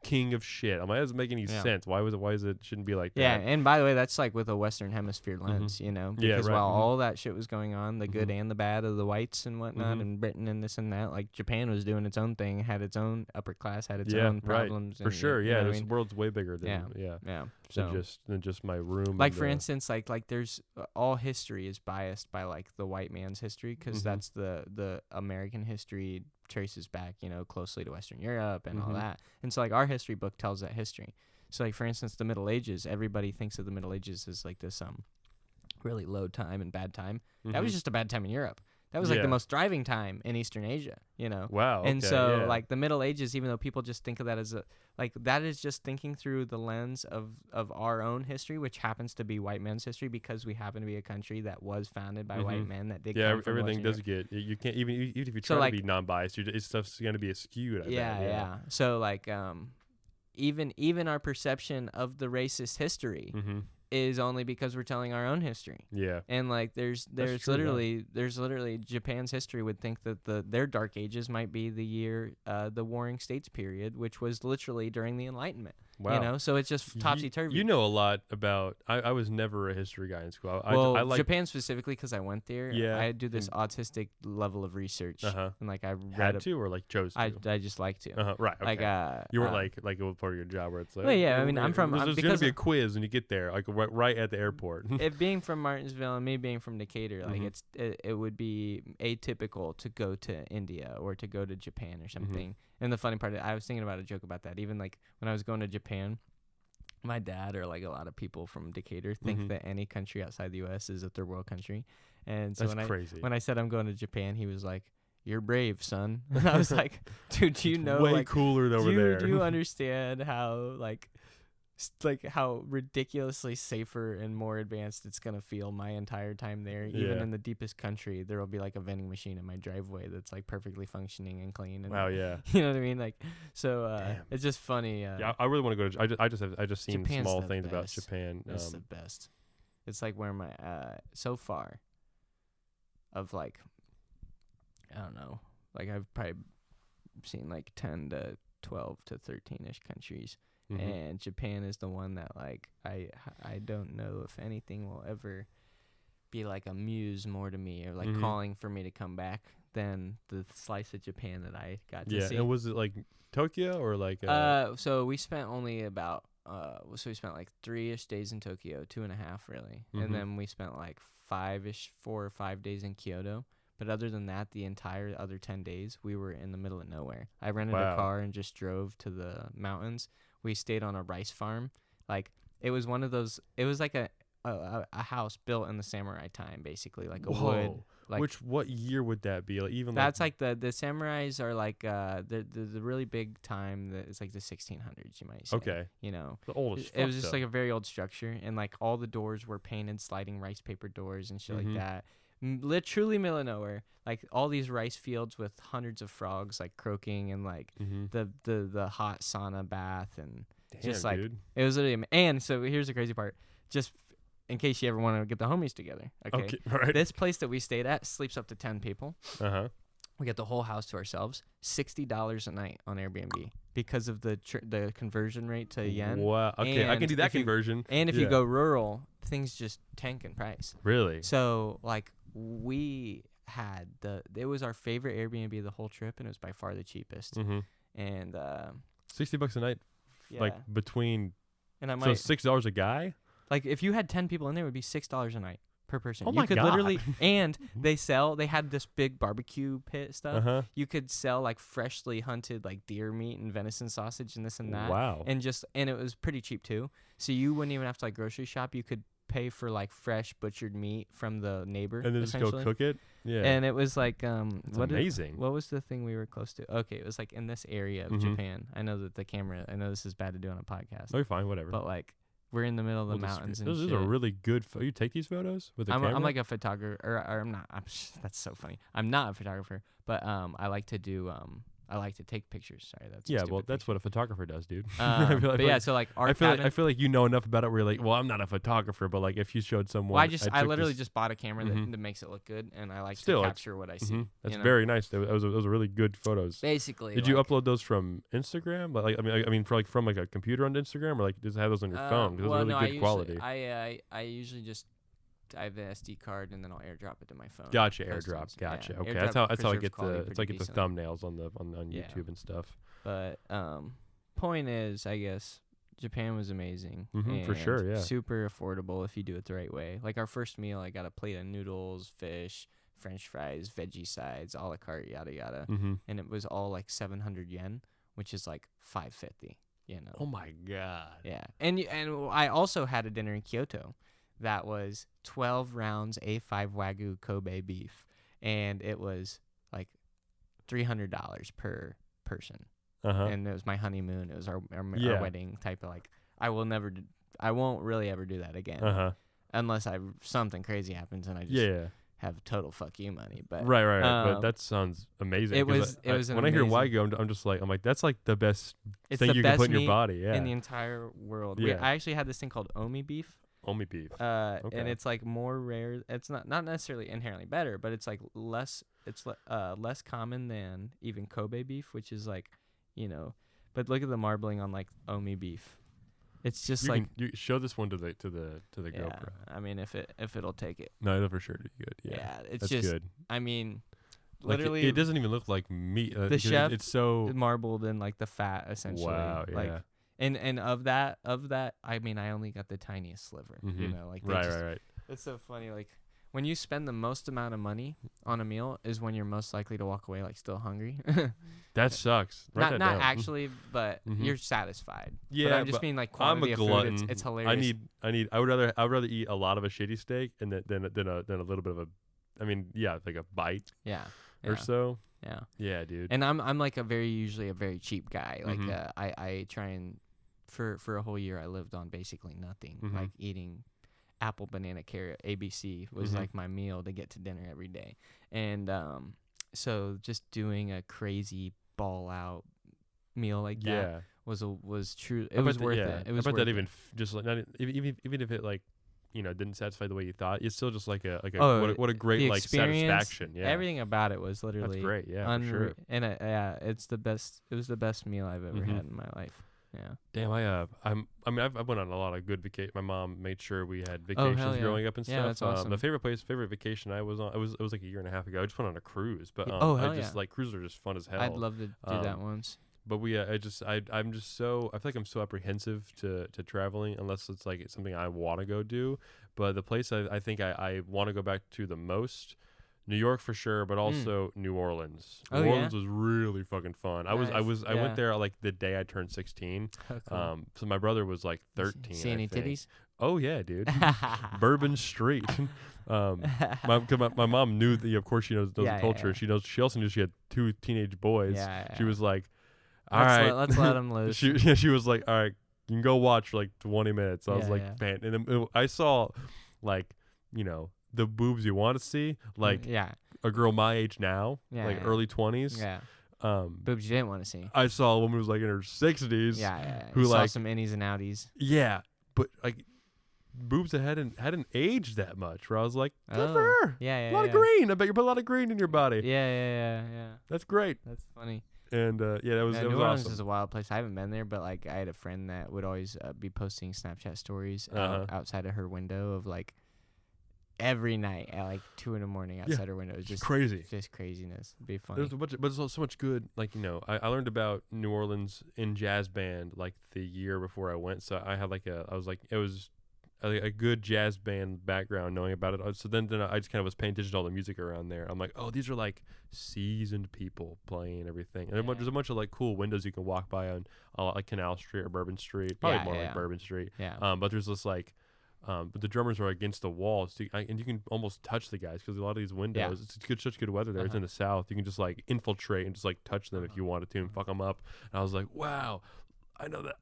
king of shit. I'm like, that doesn't make any sense. Why is it shouldn't be like that? Yeah, and by the way, that's like with a Western Hemisphere lens, because while all that shit was going on, the good and the bad of the whites and whatnot, and Britain and this and that, like Japan was doing its own thing, had its own upper class, had its own problems. For sure, this world's way bigger than than just my room. Like for instance, like there's all history is biased by like the white man's history, because that's the American history traces back, closely to Western Europe and all that. And so like our history book tells that history. So like for instance, the Middle Ages, everybody thinks of the Middle Ages as like this really low time and bad time. That was just a bad time in Europe. That was like Yeah. the most thriving time in Eastern Asia, Wow. And okay, so yeah. like the Middle Ages, even though people just think of that as that is just thinking through the lens of our own history, which happens to be white men's history, because we happen to be a country that was founded by white men that did come from everything Western does Europe. get, you can't even if you So, try like, to be non-biased, it's stuff's going to be skewed. I bet. yeah. So like even our perception of the racist history Mm-hmm. is only because we're telling our own history. Yeah. And like there's true, literally Japan's history would think that their dark ages might be the Warring States period, which was literally during the Enlightenment. Wow. So it's just topsy-turvy. You know a lot about. I was never a history guy in school. Well, I like Japan specifically, because I went there. Yeah, I do this autistic level of research, Uh-huh. and like I read. had to or like chose to. I just like to. Right. Okay. Like you weren't like it was part of your job where it's like. Well, yeah, I mean, I'm from- There's I'm- going to because be a quiz when you get there, like right at the airport. It being from Martinsville and me being from Decatur, like Mhm. it would be atypical to go to India or to go to Japan or something. And the funny part, I was thinking about a joke about that. Even like when I was going to Japan, my dad or like a lot of people from Decatur think that any country outside the U.S. is a third world country. And so That's crazy. when I said I'm going to Japan, he was like, "You're brave, son." And I was like, "Dude, do you know way like cooler over there? do you understand how like how ridiculously safer and more advanced it's gonna feel my entire time there? Even Yeah. in the deepest country, there will be like a vending machine in my driveway that's like perfectly functioning and clean. And Wow. Yeah. you know what I mean? Like, so Damn. it's just funny. Yeah. I really want to go to. I just seen Japan's small the things about best. Japan. It's the best. It's like where my so far of like, I don't know, like I've probably seen like 10 to 12 to 13ish countries. And Japan is the one that like I don't know if anything will ever be like a muse more to me or like calling for me to come back than the slice of Japan that I got to see. And was it like Tokyo or like? So we spent only about so we spent like 3-ish days in Tokyo, 2.5 really, and then we spent like 4 or 5 days in Kyoto. But other than that, the entire other 10 days, we were in the middle of nowhere. I rented a car and just drove to the mountains. We stayed on a rice farm. Like, it was one of those, it was like a house built in the samurai time, basically, like a wood. Like, what year would that be? Like even that's like the samurais are like the really big time that is like the 1600s, you might say. Okay. The oldest. It was just like a very old structure, and like all the doors were painted sliding rice paper doors and shit like that. Literally middle of nowhere, like all these rice fields with hundreds of frogs like croaking, and like the hot sauna bath, and just like dude. it was literally. And so here's the crazy part, just in case you ever want to get the homies together. Okay, right. This place that we stayed at sleeps up to 10 people. We get the whole house to ourselves. $60 a night on Airbnb because of the conversion rate to yen. Wow. Okay, I can do that if you- conversion. And if you go rural, things just tank in price. Really? So like we had it was our favorite Airbnb the whole trip, and it was by far the cheapest. And $60 a night, like yeah. between. And I So might $6 a guy. like if you had 10 people in there, it would be $6 a night per person. Oh You my could God. literally, and they had this big barbecue pit stuff. You could sell like freshly hunted like deer meat and venison sausage and this and that. Wow. And it was pretty cheap too. So you wouldn't even have to like grocery shop. You could pay for like fresh butchered meat from the neighbor, And then just go essentially. cook it. Yeah. And it was like It's amazing. what was the thing we were close to? Okay, it was like in this area of Japan. I know that I know this is bad to do on a podcast. Oh, you're fine. Whatever. But like we're in the middle of the We'll just- mountains and those shit. are really good. You take these photos with the camera? I'm like a photographer, or I'm not. That's so funny. I'm not a photographer, but I like to do I like to take pictures. Sorry, that's a well, stupid that's picture. what a photographer does, dude. But yeah, so like our I cabin. feel like you know enough about it where you're like, well, I'm not a photographer, but like if you showed someone, Well, I took literally this- just bought a camera that makes it look good, and I like Still, to it's- capture what I see. That's you know? very nice. Those are really good photos. Basically. Did you upload those from Instagram? Like, I mean, from like a computer on Instagram, or like just have those on your phone? Because those are really good quality. I usually just I have an SD card and then I'll airdrop it to my phone. Gotcha, Those airdrop. things. Gotcha. Yeah, Okay, airdrop that's how I preserves get quality the pretty decently. thumbnails on Yeah. YouTube and stuff. But point is, I guess Japan was amazing. For sure, and yeah. Super affordable if you do it the right way. Like our first meal, I got a plate of noodles, fish, French fries, veggie sides, a la carte, yada yada, and it was all like 700 yen, which is like $5.50. Oh my god. Yeah, and I also had a dinner in Kyoto that was 12 rounds A5 Wagyu Kobe beef. and it was like $300 per person. And it was my honeymoon. It was our wedding type of like. I won't really ever do that again. Unless something crazy happens and I just have total fuck you money. But right. But that sounds amazing. It was when I hear Wagyu, I'm like that's like the best thing you can put in your body. In the entire world. Yeah. I actually had this thing called Omi beef. Omi beef. And it's like more rare. It's not necessarily inherently better, but it's like less. It's less common than even Kobe beef, which is like, But look at the marbling on like Omi beef. It's just you show this one to the GoPro. I mean, if it'll take it. No, it'll for sure do good. Yeah, it's that's just good. I mean, like literally, it doesn't even look like meat. The chef, it's so marbled in like the fat essentially. Wow, yeah. Like, and of that, I mean, I only got the tiniest sliver. Like right. It's so funny. Like when you spend the most amount of money on a meal is when you're most likely to walk away like still hungry. That sucks. Write that not down. Actually, but you're satisfied. Yeah, but I'm just being like quantity I'm a glutton. of food. It's hilarious. I would rather eat a lot of a shitty steak and than a little bit of a, like a bite. Yeah. Or so. Yeah. Yeah, dude. And I'm like usually a very cheap guy. Like I try and for a whole year I lived on basically nothing. Like eating apple, banana, carrot, ABC was like my meal to get to dinner every day. And so just doing a crazy ball out meal like that was true. It was worth it. It was worth that it. Even just like even if it like didn't satisfy the way you thought, it's still just like a what a great like satisfaction. Yeah, everything about it was literally that's great. Yeah, for sure. And it's the best. It was the best meal I've ever had in my life. Yeah. Damn, I've went on a lot of good vacation. My mom made sure we had vacations growing up and stuff. Yeah, that's awesome. The favorite vacation I was on, it was like a year and a half ago. I just went on a cruise, but like cruises are just fun as hell. I'd love to do that once. But I'm just so, I feel like I'm so apprehensive to traveling unless it's like it's something I want to go do. But the place I think I want to go back to the most, New York for sure, but also New Orleans. New Orleans was really fucking fun. I went there like the day I turned 16. Oh, cool. So my brother was like 13. See any titties? Oh yeah, dude. Bourbon Street. My mom knew that. Of course, she knows the culture. Yeah. She also knew she had 2 teenage boys. Yeah. She was like, let's let them loose. She was like, all right, you can go watch for like 20 minutes. I was like, man, and then I saw like, the boobs you want to see, like a girl my age now, early 20s. Yeah. Boobs you didn't want to see. I saw a woman who was like in her 60s. Yeah. Who saw like some innies and outies. Yeah, but like boobs that hadn't aged that much. Where I was like, good for her. Yeah. A lot of green. I bet you put a lot of green in your body. Yeah. That's great. That's funny. And that was New Orleans awesome. is a wild place. I haven't been there, but like I had a friend that would always be posting Snapchat stories outside of her window of like every night at like 2 a.m. outside her window. It was just crazy. Just craziness. It'd be funny. There's but there's also so much good. Like I learned about New Orleans in jazz band like the year before I went. So I had it was a good jazz band background knowing about it. So then I just kind of was paying attention to all the music around there. I'm like, oh, these are like seasoned people playing and everything. And there's a bunch of like cool windows you can walk by on like Canal Street or Bourbon Street. Probably more like Bourbon Street. Yeah. But there's this like, but the drummers are against the wall, so and you can almost touch the guys because a lot of these windows, it's such good weather there. It's in the South. You can just like infiltrate and just like touch them if you wanted to and fuck them up. And I was like, wow, I know that.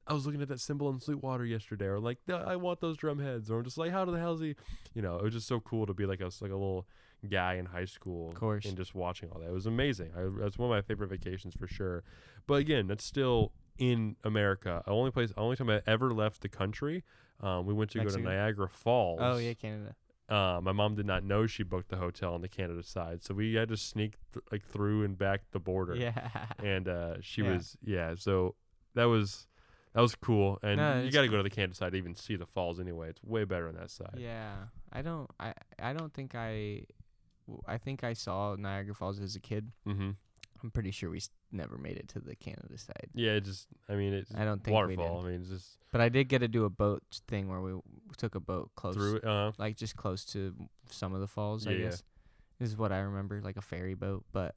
I was looking at that cymbal in Sweetwater yesterday, or like, I want those drum heads, or I'm just like, how the hell is he? It was just so cool to be like a little guy in high school, of course, and just watching all that. It was amazing. That's one of my favorite vacations for sure. But again, that's still in America. Only time I ever left the country. We went to Mexico? Go to Niagara Falls. Oh yeah, Canada. My mom did not know she booked the hotel on the Canada side, so we had to sneak through and back the border. Yeah. And she was so that was cool. And you got to go to the Canada side to even see the falls anyway. It's way better on that side. Yeah. I don't think I think I saw Niagara Falls as a kid. Mm-hmm. I'm pretty sure we never made it to the Canada side. Yeah, it's I don't think waterfall. we did. It's just. But I did get to do a boat thing where we took a boat close through it, like just close to some of the falls. Yeah, I guess this is what I remember, like a ferry boat. But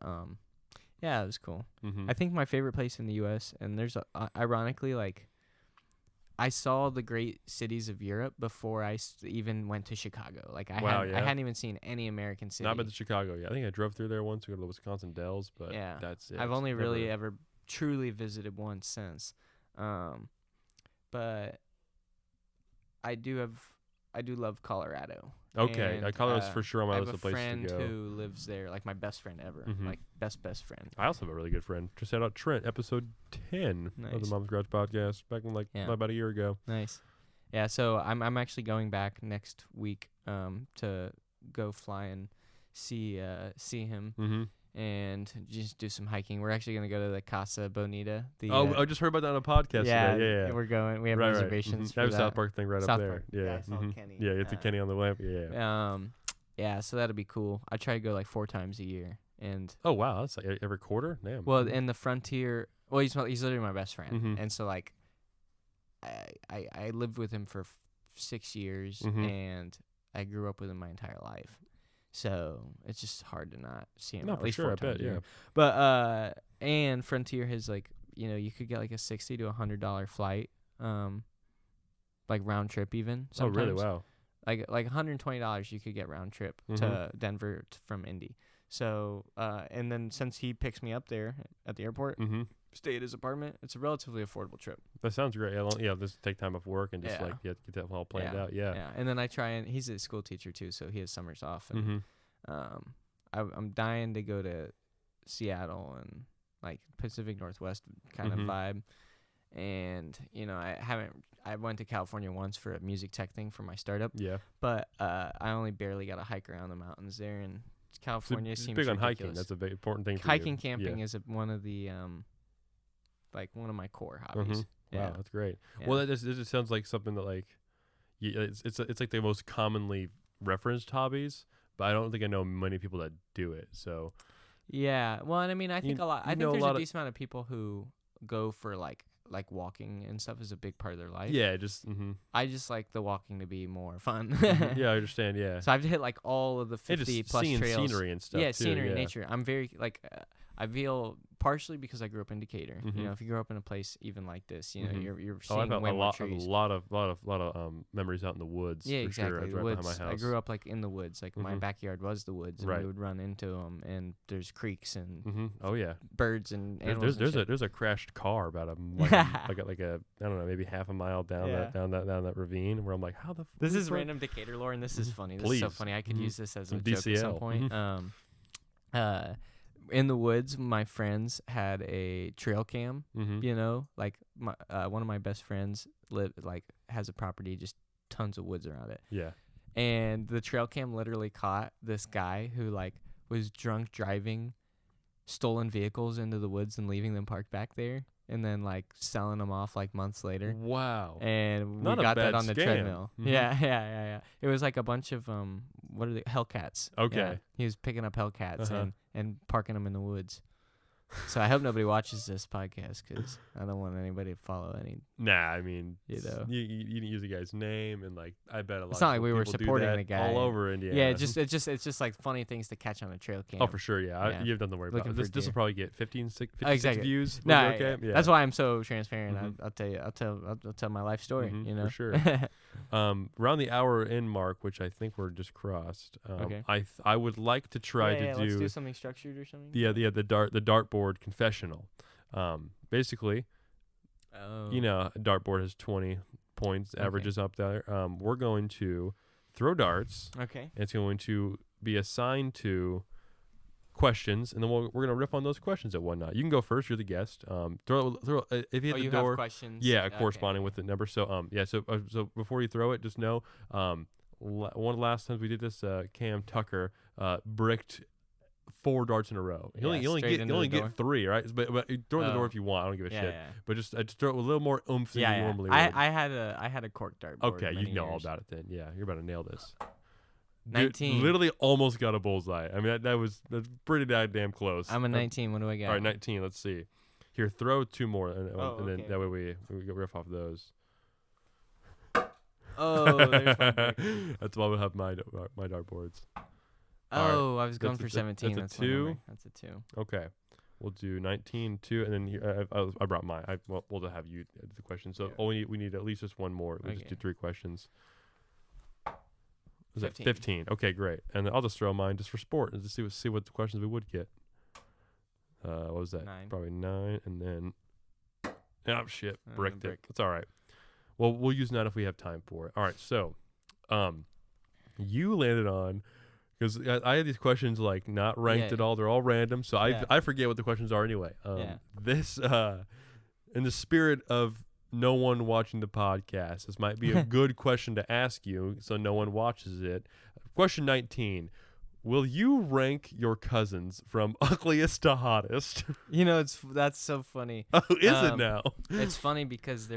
yeah, it was cool. Mm-hmm. I think my favorite place in the U.S. and there's ironically like I saw the great cities of Europe before I even went to Chicago. Like I Wow, I hadn't even seen any American city. Not been to Chicago yet. I think I drove through there once to go to the Wisconsin Dells, but Yeah. that's it. I've only really ever truly visited once since. But I do love Colorado. Okay, And, Colorado's for sure on my I list have of places to a friend go. who lives there, like my best friend ever, Mhm. like best friend. I also have a really good friend. Just shout out Trent, episode 10 of the Nice. Mom's Garage podcast, back in about a year ago. Nice. Yeah, so I'm actually going back next week to go fly and see him Mm-hmm. and just do some hiking. We're actually gonna go to the Casa Bonita. I just heard about that on a podcast yeah, today. Yeah. we're going. We have Right. reservations Mhm. for That was that. South Park thing right South up there. Park. Yeah. I saw Mhm. Kenny. Yeah, it's a Kenny on the lamp. Yeah. Yeah, so that'll be cool. I try to go like 4 times a year, and Oh wow, that's like every quarter. Damn. well, in the Frontier. Well, he's literally my best friend, Mhm. and so like, I lived with him for 6 years, Mhm. and I grew up with him my entire life. So it's just hard to not see him. No, at for least sure. 4 I bet. times a year. Yeah. But and Frontier has like, you could get like a $60 to $100 flight, like round trip even. Sometimes. Oh really? Wow. Like $120 you could get round trip to Denver from Indy. So and then since he picks me up there at the airport, Mm-hmm. stay at his apartment, it's a relatively affordable trip. That sounds great. Yeah, just take time off work and just get that all planned out. Yeah. And then I try and he's a school teacher too, so he has summers off. And Mm-hmm. I'm dying to go to Seattle and like Pacific Northwest kind of vibe. And I went to California once for a music tech thing for my startup. Yeah. But I only barely got to hike around the mountains there, and California So seems big on ridiculous. hiking. That's a big important thing. For Hiking, you. camping Yeah. is one of the one of my core hobbies. Mhm. Yeah. Wow, that's great. Yeah. Well, that just sounds like something that like, it's like the most commonly referenced hobbies, but I don't think I know many people that do it. So Yeah. Well, and I mean, I think You- a lot. you I know think a there's lot a of- decent amount of people who go for like walking and stuff is a big part of their life. yeah, just mm-hmm. I just like the walking to be more fun. Yeah, I understand. Yeah, So I've hit like all of the and 50 just plus seeing trails. scenery and stuff. Yeah, too, scenery, yeah. nature. I'm very like I feel partially because I grew up in Decatur. Mhm. If you grow up in a place even like this, Mhm. you're Oh, I've seeing got way a more lot trees. of memories out in the woods. Yeah, for exactly. Sure. It's The right woods. behind my house. I grew up like in the woods. Like my Mhm. backyard was the woods, and Right. we would run into them. And there's creeks and Mm-hmm. Oh yeah. birds and animals. There's a crashed car about like a I don't know, maybe half a mile down Yeah. down that ravine where I'm like, how the This who is fuck- random Decatur lore, and this is Mhm. funny. This is so Please. funny. I could Mhm. use this as Some a joke at some DCL. point. In the woods, my friends had a trail cam. Mhm. Like one of my best friends has a property, just tons of woods around it. Yeah. And the trail cam literally caught this guy who like was drunk driving stolen vehicles into the woods and leaving them parked back there, and then like selling them off like months later. Wow. And Not we a got that bad on the scam. treadmill. Mhm. Yeah. It was like a bunch of what are they? Hellcats. Okay. Yeah. He was picking up Hellcats Uh-huh. and parking them in the woods. So I hope nobody watches this podcast because I don't want anybody to follow any. Nah, I mean, You know. you didn't use the guy's name, and like I bet a lot. It's not of like we were people do supporting that the guy. all over Indiana. Yeah, it's just like funny things to catch on a trail cam. Oh, for sure. Yeah, Yeah. you have nothing to worry Looking about. for This will deer. probably get 56 Exactly. views. No, Will be okay? Yeah. that's why I'm so transparent. Mhm. I'll tell you. I'll tell my life story. Mhm, You know, for sure. Around the hour in mark, which I think we're just crossed. Okay. I would like to try yeah, to let's do do something structured or something. the dartboard confessional. Basically, Oh. a dartboard has 20 points, Okay. averages up there. We're going to throw darts. Okay. It's going to be assigned to questions, and then we're going to riff on those questions and whatnot. You can go first. You're the guest. Throw if you hit You the have door. questions. Yeah, Okay. corresponding with the number. So so before you throw it, just know one of the last times we did this, Cam Tucker bricked 4 darts in a row. You Yeah, only straight into the door. get 3, right? But you throw it in the door Oh. if you want. I don't give a Yeah, shit. yeah. But just throw it with a little more oomph than Yeah, you yeah. normally would. I had a cork dart board. Okay, you many know all years. about it then. Yeah, you're about to nail this. Dude, 19. literally almost got a bullseye. I mean, that's pretty damn close. I'm a 19. What do I got? All right, 19. Let's see. Here, throw 2 more, and then okay. that way we go riff off those. Oh, there's my pick. That's why we have my dartboards. Oh, I was going That's for a- 17. that's a my 2. number. That's a 2. Okay. We'll do 19 too, and then I brought mine. We'll have you do the question. So we need at least just one more. We'll just do 3 questions. Was 15. that 15? Okay, great. And I'll just throw mine just for sport and just see what the questions we would get. What was that? 9. Probably 9, and then shit, bricked it. brick. That's all right. Well, we'll use 9 if we have time for it. All right, so you landed on, because I had these questions like not ranked at all. They're all random, so I forget what the questions are anyway. This in the spirit of no one watching the podcast, this might be a good question to ask you, so no one watches it. Question 19. Will you rank your cousins from ugliest to hottest? That's so funny. Oh, is it now? It's funny because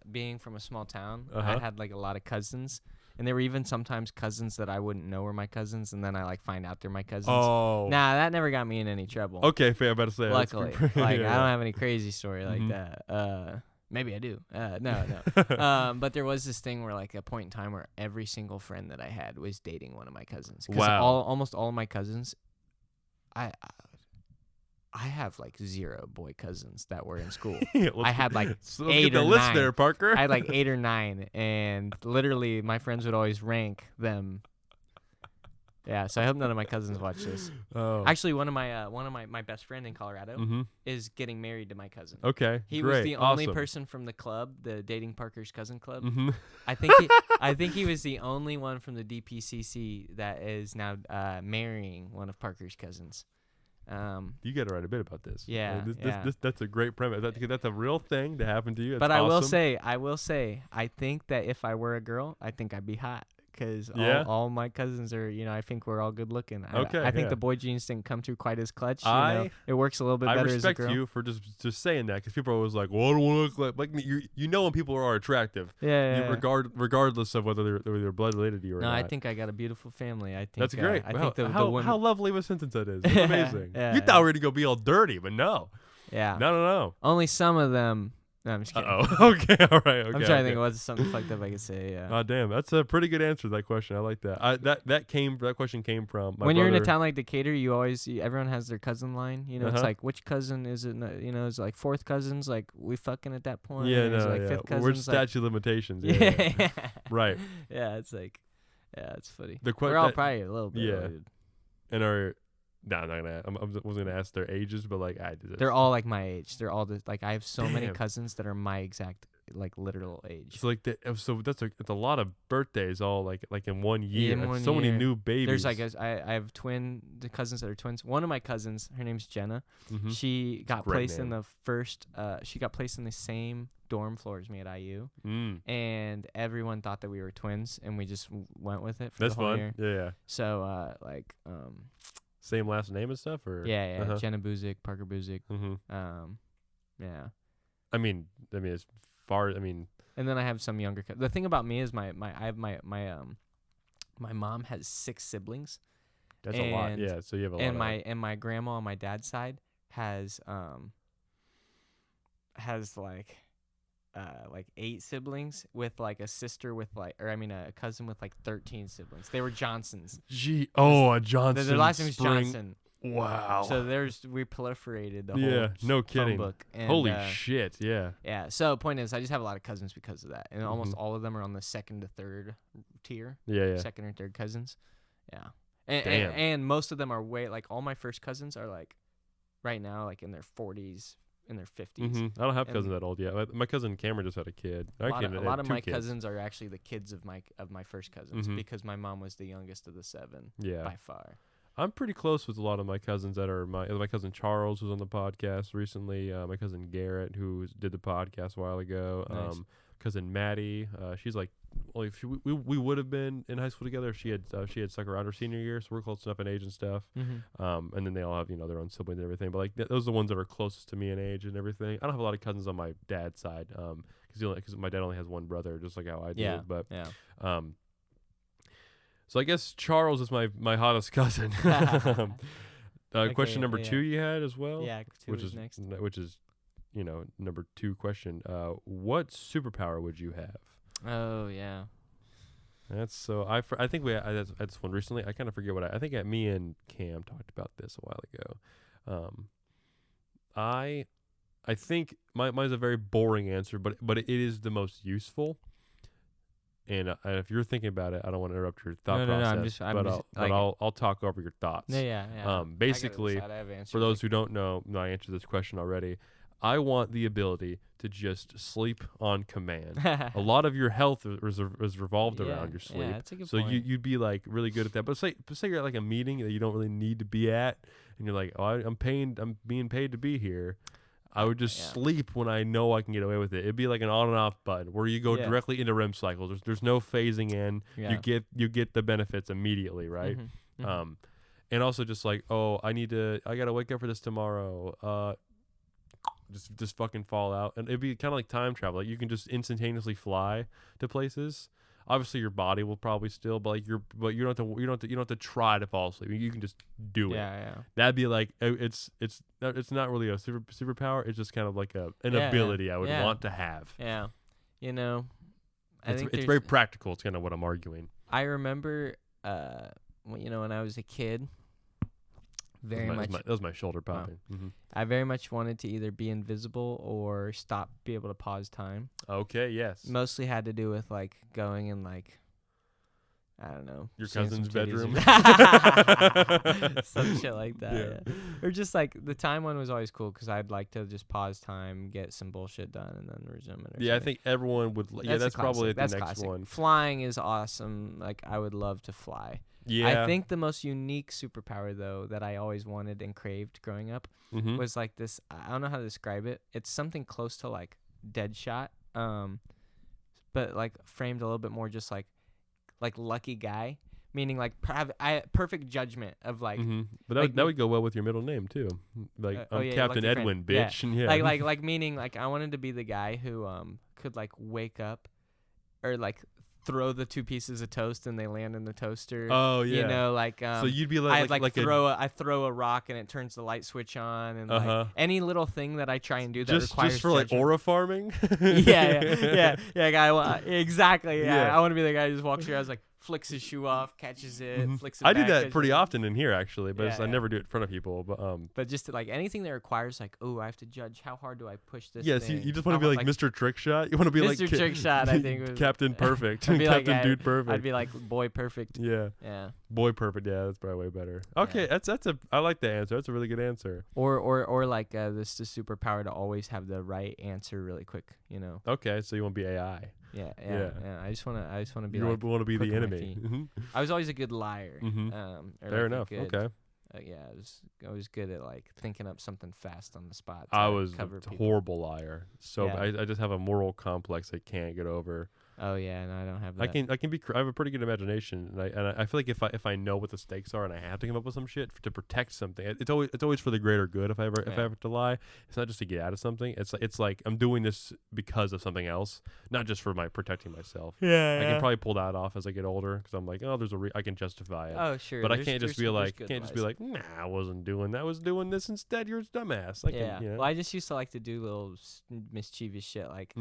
being from a small town, Uh-huh. I had like a lot of cousins, and there were even sometimes cousins that I wouldn't know were my cousins, and then I like find out they're my cousins. Oh. Nah, that never got me in any trouble. Okay, fair. I'm about to say. Luckily, that's like yeah. I don't have any crazy story like Mhm. that. Maybe I do. No. But there was this thing where like a point in time where every single friend that I had was dating one of my cousins. 'Cause Wow. almost all of my cousins, I have like 0 boy cousins that were in school. I had like so 8 get the or list 9. there, Parker. I had like 8 or 9, and literally my friends would always rank them. Yeah, so I hope none of my cousins watch this. Oh. Actually, one of my best friend in Colorado Mm-hmm. is getting married to my cousin. Okay. He great. was the only awesome. person from the club, the Dating Parker's Cousin Club. Mm-hmm. I think he was the only one from the DPCC that is now marrying one of Parker's cousins. You got to write a bit about this. Yeah, That's a great premise. That's a real thing to happen to you. That's But I will awesome. say, I think that if I were a girl, I think I'd be hot. Because Yeah? all my cousins are, I think we're all good looking. Okay, I think yeah. the boy genes didn't come through quite as clutch. It works a little bit I better as a respect girl. you for just saying that, because people are always like, "Well, I don't want to look like when people are attractive, Yeah. regardless of whether they're blood related to you or No, not." I think I got a beautiful family. I think That's great. I think the how women. lovely of a sentence that is. That's amazing. Yeah, you thought we were gonna go be all dirty, but no, Yeah. no. Only some of them. No, I'm just kidding. Okay, all right. Okay, I'm trying to think what's something fucked up I could say. Yeah. Oh damn, that's a pretty good answer to that question. I like that. That question came from my when you're in a brother. town like Decatur, everyone has their cousin line. It's Uh-huh. like which cousin is it? It's like fourth cousins. Like we fucking at that point. Yeah, or is it no, like yeah. fifth We're cousins. like, statute limitations. Yeah. Right. Yeah, it's like, yeah, it's funny. The We're all probably a little bit. yeah. related. And our no, I'm not gonna. I was gonna ask their ages, but like I did. They're all like my age. They're all like I have so many Damn. cousins that are my exact like literal age. So like so it's a lot of birthdays all like in one year. In That's one so many year. new babies. There's like I have the cousins that are twins. One of my cousins, her name's Jenna. Mhm. She got great placed in name. the first. She got placed in the same dorm floor as me at IU, Mm. and everyone thought that we were twins, and we just went with it for That's the whole fun. year. Yeah. So Same last name and stuff, or yeah, Uh-huh. Jenna Busick, Parker Busick. Mm-hmm. Yeah. I mean, as far. I mean, And then I have some younger. The thing about me is my mom has 6 siblings. that's a lot. And- Yeah. So you have a lot. And my grandma on my dad's side has like 8 siblings with like a sister with like a cousin with like 13 siblings. They were Johnsons. A Johnson. Their last name is Spring. Johnson. Wow. So we proliferated the Yeah, whole no phone kidding. book. And, Holy shit. Yeah. Yeah. So point is, I just have a lot of cousins because of that, and almost Mhm. all of them are on the 2nd to 3rd tier. Yeah. Second or third cousins. Yeah. And, Damn. and most of them are like all my first cousins are like right now like in their 40s, in their 50s. Mm-hmm. I don't have And- cousins that old yet. My cousin Cameron just had a kid. A lot of my kids. cousins are actually the kids of my first cousins Mhm. because my mom was the youngest of the 7 Yeah. by far. I'm pretty close with a lot of my cousins that are my cousin Charles was on the podcast recently. My cousin Garrett who did the podcast a while ago. Nice. Cousin Maddie, she's like, well, we would have been in high school together if she had stuck around her senior year, so we're close enough in age and stuff. Mm-hmm. And then they all have their own siblings and everything. But like those are the ones that are closest to me in age and everything. I don't have a lot of cousins on my dad's side, because my dad only has one brother, just like how I do. Yeah. But Yeah. so I guess Charles is my hottest cousin. Okay, Question number yeah. 2 you had as well. Yeah. which is next. which is number 2 question. What superpower would you have? Oh yeah. That's so I think I had this one recently. I kind of forget what I think me and Cam talked about this a while ago. I think mine's a very boring answer, but it is the most useful. And if you're thinking about it, I don't want to interrupt your thought No, process. like, I'll talk over your thoughts. yeah. Basically, I have answers, for those who don't know, I answered this question already. I want the ability to just sleep on command. A lot of your health is revolved around your sleep. Yeah, that's a good so point. you'd be like really good at that. But say you're at like a meeting that you don't really need to be at, and you're like, oh, I'm being paid to be here. I would just sleep when I know I can get away with it. It'd be like an on and off button where you go directly into REM cycles. There's no phasing in. Yeah. You get the benefits immediately, right? And also just like, oh, I gotta wake up for this tomorrow. Just fucking fall out, and it'd be kind of like time travel. Like you can just instantaneously fly to places. Obviously, your body will probably still, but you don't have to try to fall asleep. You can just do it. Yeah. That'd be like it's not really a superpower. It's just kind of like an ability I would want to have. Yeah, I think it's very practical. It's kind of what I'm arguing. I remember, when I was a kid. That was my shoulder popping. Wow. I very much wanted to either be invisible or be able to pause time. Okay, yes. Mostly had to do with like going in like, I don't know, your cousin's bedroom, some shit like that. Yeah. Or just like the time one was always cool because I'd like to just pause time, get some bullshit done, and then resume it. Yeah, I think everyone would. That's probably the next classic. one. Flying is awesome. Like I would love to fly. Yeah. I think the most unique superpower, though, that I always wanted and craved growing up was like this. I don't know how to describe it. It's something close to like Deadshot, but like framed a little bit more just like lucky guy, meaning like perfect judgment of like. But that would go well with your middle name too. Like I'm Captain Edwin, bitch. Yeah. Like meaning like I wanted to be the guy who could like wake up or like throw the two pieces of toast and they land in the toaster. Oh yeah. So you'd be I throw a rock and it turns the light switch on and like any little thing that I try and do that requires just for judgment. like aura farming. yeah. Exactly. Yeah. Yeah. I want to be the guy who just walks through. I was like flicks his shoe off, catches it, flicks it I back. do that pretty often in here actually, but I Yeah. never do it in front of people. But just like anything that requires like, oh, I have to judge how hard do I push this. Yes, thing. you just want to be like Mr. Trickshot. You want to be like Mr. Trickshot. I think was, Captain Perfect, I'd be Captain like, Dude Perfect. I'd be like Boy Perfect. Yeah. Boy Perfect. Yeah, that's probably way better. Okay, I like the answer. That's a really good answer. Or like this the superpower to always have the right answer really quick. Okay, so you want to be AI. Yeah. I just want to be. You like want to be quick the on my enemy. feet. I was always a good liar. Fair enough. Okay. I was always good at like thinking up something fast on the spot. I was cover a people. horrible liar. So Yeah. I just have a moral complex I can't get over. Oh yeah, no, I don't have that. I have a pretty good imagination, and I feel like if I know what the stakes are and I have to come up with some shit to protect something, it's always for the greater good. If I have to lie, it's not just to get out of something. It's like I'm doing this because of something else, not just for protecting myself. Yeah, I can probably pull that off as I get older because I'm like, oh, I can justify it. Oh sure, but I can't just be like, nah, I wasn't doing that. I was doing this instead. You're a dumbass. Well, I just used to like to do little mischievous shit like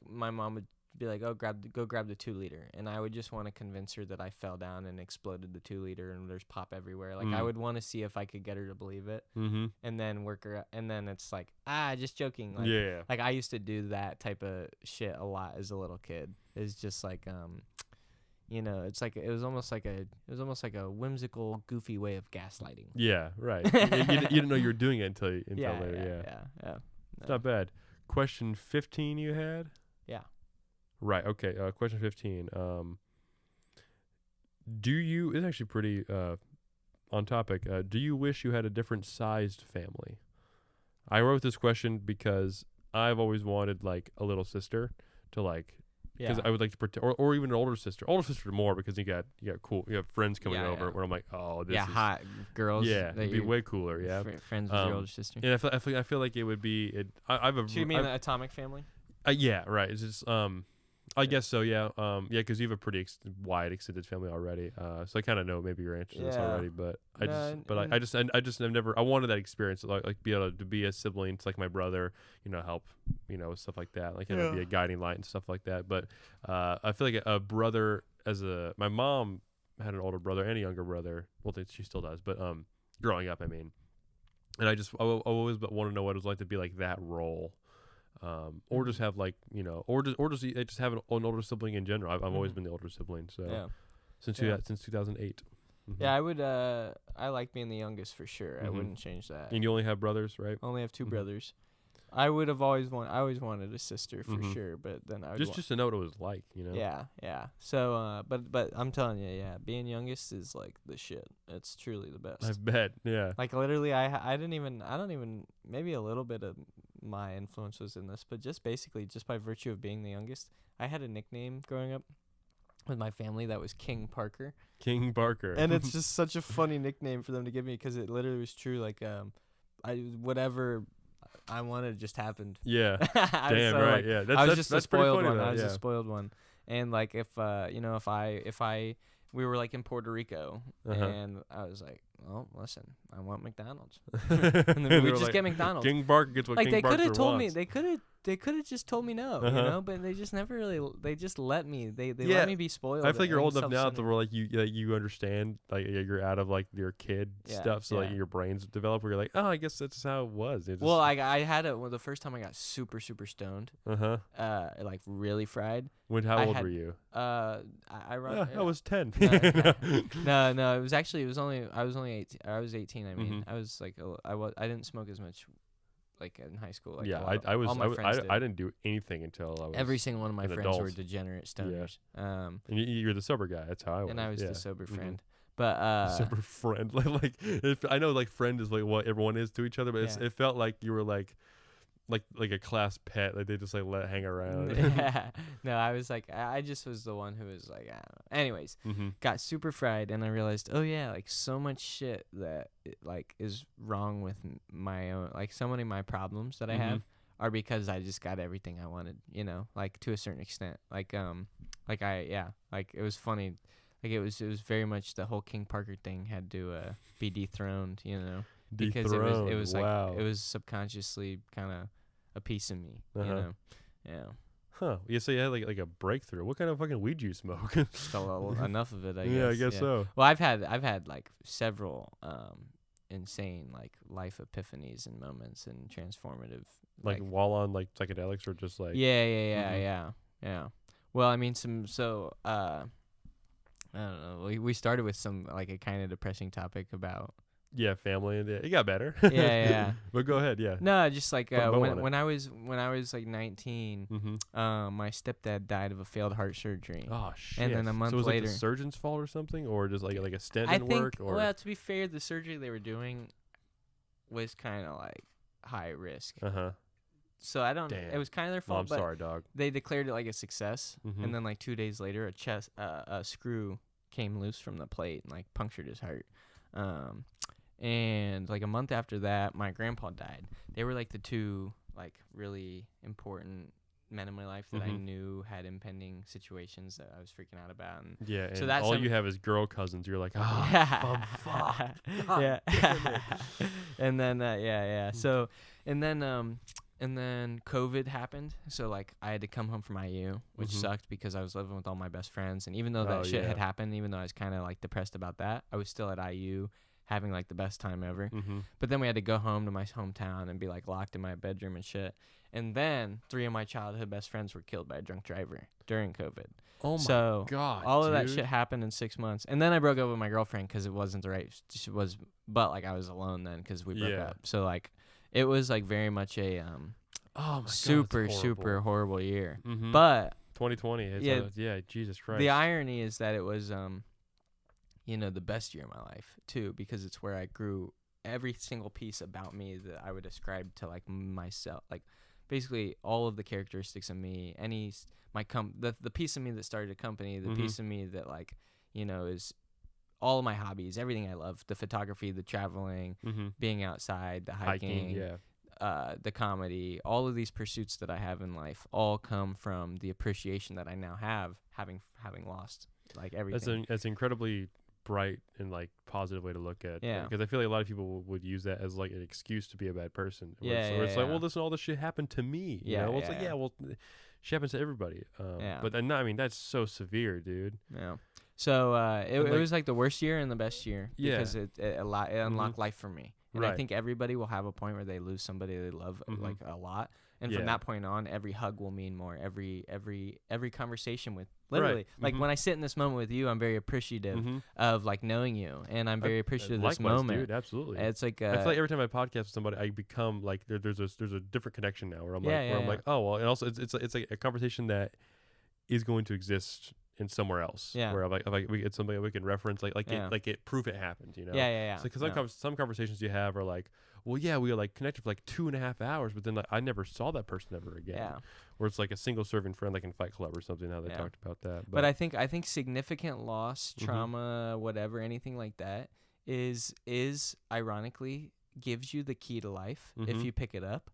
my mom would be like, oh, go grab the 2-liter, and I would just want to convince her that I fell down and exploded the 2-liter and there's pop everywhere. Like I would want to see if I could get her to believe it, and then work her, and then it's like, just joking. Like, like I used to do that type of shit a lot as a little kid. It's just like it's like it was almost like a whimsical, goofy way of gaslighting. Yeah, right. you didn't know you were doing it until later. Yeah. It's not bad. Question 15 you had? Yeah. Right. Okay. Question 15. It's actually pretty on topic. Do you wish you had a different sized family? I wrote this question because I've always wanted like a little sister to like, because I would like to protect, or even an older sister. Older sister more because you have friends coming over where I'm like, oh, this is hot girls. Yeah, it'd be way cooler. Yeah, friends with your older sister. And I feel like it would be. So you mean the Atomic Family? Yeah, right. It's just I guess so. Yeah. Because you have a pretty wide extended family already. So I kind of know maybe your answer to this already, but I wanted that experience, like be able to be a sibling to like my brother, help, stuff like that, like be a guiding light and stuff like that. But I feel like a brother my mom had an older brother and a younger brother. Well, she still does, but growing up, I mean. And I always want to know what it was like to be like that role, or just have like or just have an older sibling in general. I've always been the older sibling, so since 2008. Yeah, I would. I like being the youngest for sure. I wouldn't change that. And you only have brothers, right? I only have two brothers. I would have always wanted a sister for sure, but then I would just to know what it was like, Yeah. So, but I'm telling you, being youngest is like the shit. It's truly the best. I bet, yeah. Like literally, I don't even. Maybe a little bit of my influence was in this, but just basically, just by virtue of being the youngest, I had a nickname growing up with my family that was King Parker. King Parker. And it's just such a funny nickname for them to give me because it literally was true. Like, whatever I wanted just happened. Yeah. Damn, right. Like, yeah. I was just a spoiled one. Though, I was a spoiled one. And like if we were like in Puerto Rico and I was like, well, listen, I want McDonald's. And then we just like, get McDonald's. King Parker gets what like King Parker wants. They could have told me. They could have just told me no, but they just never really. They just let me. They let me be spoiled. I feel like you're old enough now to where like you understand, like you're out of like your kid stuff, so like your brains develop. Where you're like, oh, I guess that's how it was. Well, I had it the first time I got super stoned. Like really fried. How old were you? I was 10. No. It was only I was only 18. I was 18. I mean, I was like I didn't smoke as much. Like in high school, like I didn't do anything until I was. Every single one of my friends were degenerate stoners. Yeah. And you're the sober guy. That's how I was. And I was the sober friend. But sober friend, like if I know like friend is like what everyone is to each other, but it felt like you were like a class pet, like they just like let hang around. No, I was like, I just was the one who was like, I don't know. Anyways, got super fried, and I realized, oh yeah, like so much shit that like is wrong with my own, like so many of my problems that I have are because I just got everything I wanted, like to a certain extent, like it was funny, like it was very much the whole King Parker thing had to be dethroned, because it was like it was subconsciously kind of a piece of me, yeah. Huh. Yeah, so you had like a breakthrough. What kind of fucking weed do you smoke? Enough of it, I guess. Yeah, I guess so. Well, I've had like several insane like life epiphanies and moments and transformative. Like while on like psychedelics or just like. Yeah. Well, I mean I don't know. We started with some like a kind of depressing topic about. Yeah, family, and it got better. Yeah. But go ahead, yeah. No, just like when I was like 19, my stepdad died of a failed heart surgery. Oh shit! And then a month later, later, like the surgeon's fault or something, or just like a stent didn't work. Or well, to be fair, the surgery they were doing was kind of like high risk. So I don't. Damn. It was kind of their fault. I'm sorry, dog. They declared it like a success, and then like 2 days later, a screw came loose from the plate and like punctured his heart. And like a month after that, my grandpa died. They were like the two like really important men in my life that I knew had impending situations that I was freaking out about. And yeah, so and all you have is girl cousins. You're like, I'm fucked. Yeah. And then So and then COVID happened. So like I had to come home from IU, which sucked because I was living with all my best friends. And even though that shit had happened, even though I was kind of like depressed about that, I was still at IU having like the best time ever. But then we had to go home to my hometown and be like locked in my bedroom and shit. And then 3 of my childhood best friends were killed by a drunk driver during COVID. Oh my God. All of that shit happened in 6 months. And then I broke up with my girlfriend because it wasn't the right, but like I was alone then because we broke up. So like it was like very much a super horrible year. But 2020, Jesus Christ. The irony is that it was the best year of my life too, because it's where I grew every single piece about me that I would ascribe to like myself, like basically all of the characteristics of me. The piece of me that started a company, the piece of me that like is all of my hobbies, everything I love, the photography, the traveling, being outside, the hiking, the comedy, all of these pursuits that I have in life all come from the appreciation that I now have having lost like everything. That's incredibly bright and like positive way to look at it, because I feel like a lot of people would use that as like an excuse to be a bad person. It's like, well, listen, all this shit happened to me. It's like, well, shit happens to everybody. But then, I mean, that's so severe, dude. Yeah. So it was like the worst year and the best year because it unlocked life for me. And I Right. think everybody will have a point where they lose somebody they love like a lot. And from Yeah. that point on, every hug will mean more. Every conversation with literally Right. like when I sit in this moment with you, I'm very appreciative of like knowing you, and I'm very appreciative of this Likewise, moment. dude, absolutely. It's like I feel like every time I podcast with somebody, I become like there's a different connection now where I'm like oh well, and also it's like a conversation that is going to exist in somewhere else. Yeah. Where it's something that we can reference Yeah. it proof it happened. You know. Yeah. So because some conversations you have are like, well, yeah, we like connected for like 2.5 hours, but then like I never saw that person ever again. Yeah. Or it's like a single serving friend, like in Fight Club or something. How they Yeah. talked about that. But I think significant loss, trauma, whatever, anything like that is ironically gives you the key to life if you pick it up.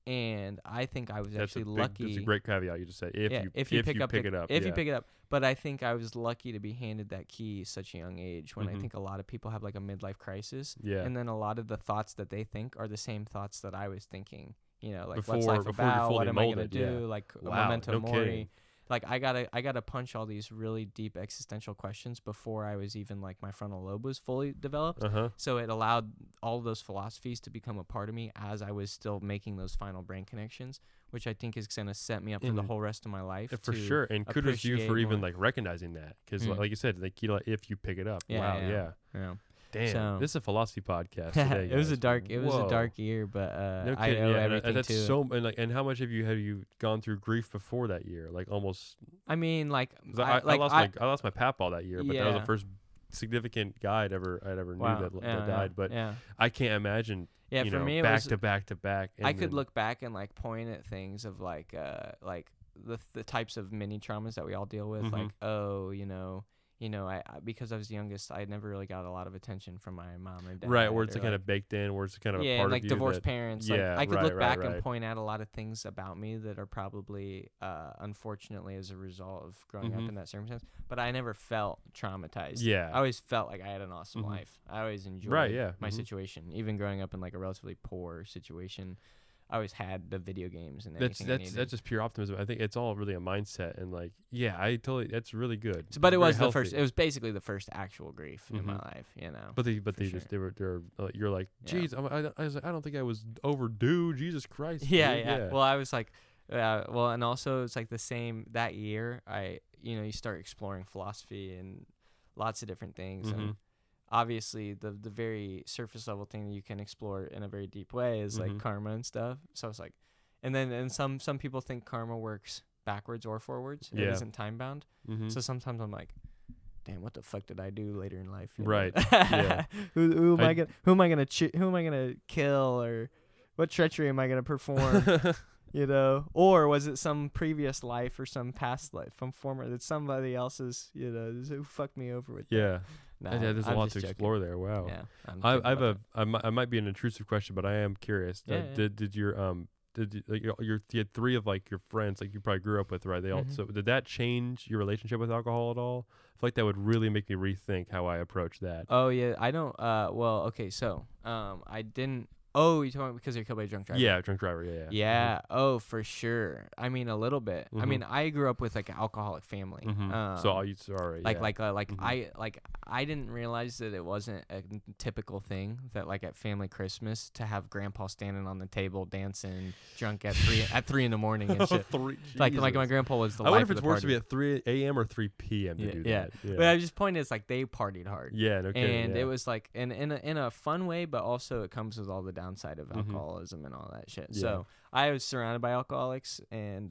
And I think I was actually lucky. That's a great caveat you just said. If you pick it up. If you pick it up. But I think I was lucky to be handed that key at such a young age when I think a lot of people have like a midlife crisis. Yeah. And then a lot of the thoughts that they think are the same thoughts that I was thinking. You know, like Before what's life you're about? fully What am I gonna molded, do? yeah. Like Wow, memento no mori. kidding. Like I gotta punch all these really deep existential questions before I was even like my frontal lobe was fully developed. So it allowed all of those philosophies to become a part of me as I was still making those final brain connections, which I think is gonna set me up for the whole rest of my life. For sure, and kudos to you for even like recognizing that, because like you said, like if you pick it up. Yeah. Damn, So- this is a philosophy podcast today. It was a guys. dark Whoa. year, but No I kidding, owe yeah, everything and that's to it. so and how much have you gone through grief before that year? Like almost. I mean, like 'Cause I lost my papaw that year, but that was Yeah. the first significant guy I'd ever wow. knew that died. But yeah. I can't imagine. Yeah, you for know, me, it back was, to back to back. I could look back and like point at things of like the types of mini traumas that we all deal with, like I because I was the youngest, I never really got a lot of attention from my mom or dad. Right, where it's or, kind of baked in, where it's kind of a part and like of you divorced that, parents. Yeah, Like I could right, look right, back right. and point out a lot of things about me that are probably unfortunately as a result of growing up in that circumstance. But I never felt traumatized. Yeah. I always felt like I had an awesome life. I always enjoyed my situation, even growing up in like a relatively poor situation. I always had the video games and everything. That's just pure optimism. I think it's all really a mindset, and like, that's really good. So, but it was Very the first. healthy. It was basically the first actual grief in my life, you know. But they sure. were you're like, Yeah. geez, I was like, I don't think I was overdue. Jesus Christ. Yeah, dude." yeah. Well, I was like, and also it's like the same that year. You start exploring philosophy and lots of different things, and obviously the very surface level thing that you can explore in a very deep way is like karma and stuff. So it's like, and some people think karma works backwards or forwards. It Yeah. isn't time bound. So sometimes I'm like, damn, what the fuck did I do later in life? You know? Right. Yeah. who am I gonna kill, or what treachery am I gonna perform? You know, or was it some previous life or some past life, some former that somebody else's, who fucked me over with? Yeah. Nah, Yeah, there's a I'm lot just to joking. explore there. Wow. Yeah, I might be an intrusive question, but I am curious. Yeah, Did you had three of like your friends, like you probably grew up with, right? They all, so did that change your relationship with alcohol at all? I feel like that would really make me rethink how I approach that. Oh yeah, I don't. Well, okay, so I didn't. Oh, you're talking because you're killed by a drunk driver? Yeah, drunk driver. Yeah. Yeah. Oh, for sure. I mean, a little bit. I mean, I grew up with like an alcoholic family. Sorry. I didn't realize that it wasn't a typical thing that like at family Christmas to have grandpa standing on the table dancing drunk at 3 in the morning and shit. Like my grandpa was the I life wonder if of it's the worse to party. be at 3 a.m. or 3 p.m. to do that. Yeah. But I just point is like they partied hard. Yeah, no kidding. And it was like in a fun way, but also it comes with all the downside of alcoholism and all that shit. Yeah. So I was surrounded by alcoholics, and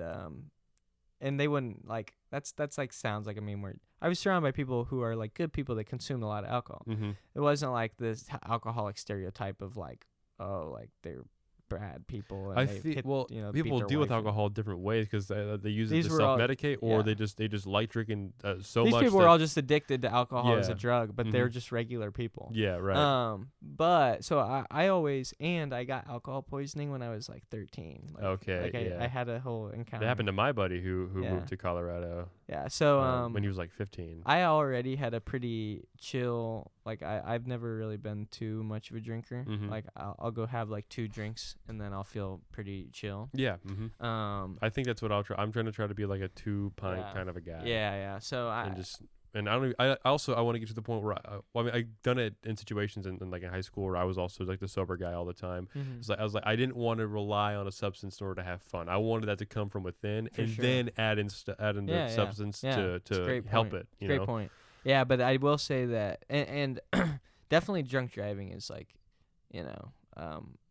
they wouldn't like that's like sounds like a mean word. I was surrounded by people who are like good people that consumed a lot of alcohol. It wasn't like this alcoholic stereotype of like, oh, like they're bad people. And people beat their deal with wife and- alcohol different ways because they use it These to were all- self-medicate, or yeah. they just like drinking so These much. people that, were all just addicted to alcohol as a Yeah. drug, but they're just regular people. yeah, right. But so I always, and I got alcohol poisoning when I was like 13. Like, Okay, like yeah. I had a whole encounter. That happened to my buddy who Yeah. moved to Colorado Yeah. So when he was like 15. I already had a pretty chill. Like I've never really been too much of a drinker. Like I'll go have like 2 drinks and then I'll feel pretty chill. Yeah. I I think that's what I'll try. I'm trying to be like a 2-pint kind of a guy. Yeah. So And and I don't. I also I want to get to the point where I mean I've done it in situations in like in high school where I was also like the sober guy all the time. Mhm. It's like I was like I didn't want to rely on a substance in order to have fun. I wanted that to come from within, For and sure. then add in the substance to It's a great help point. it. You Great know? point. Yeah, but I will say that, and definitely drunk driving is like,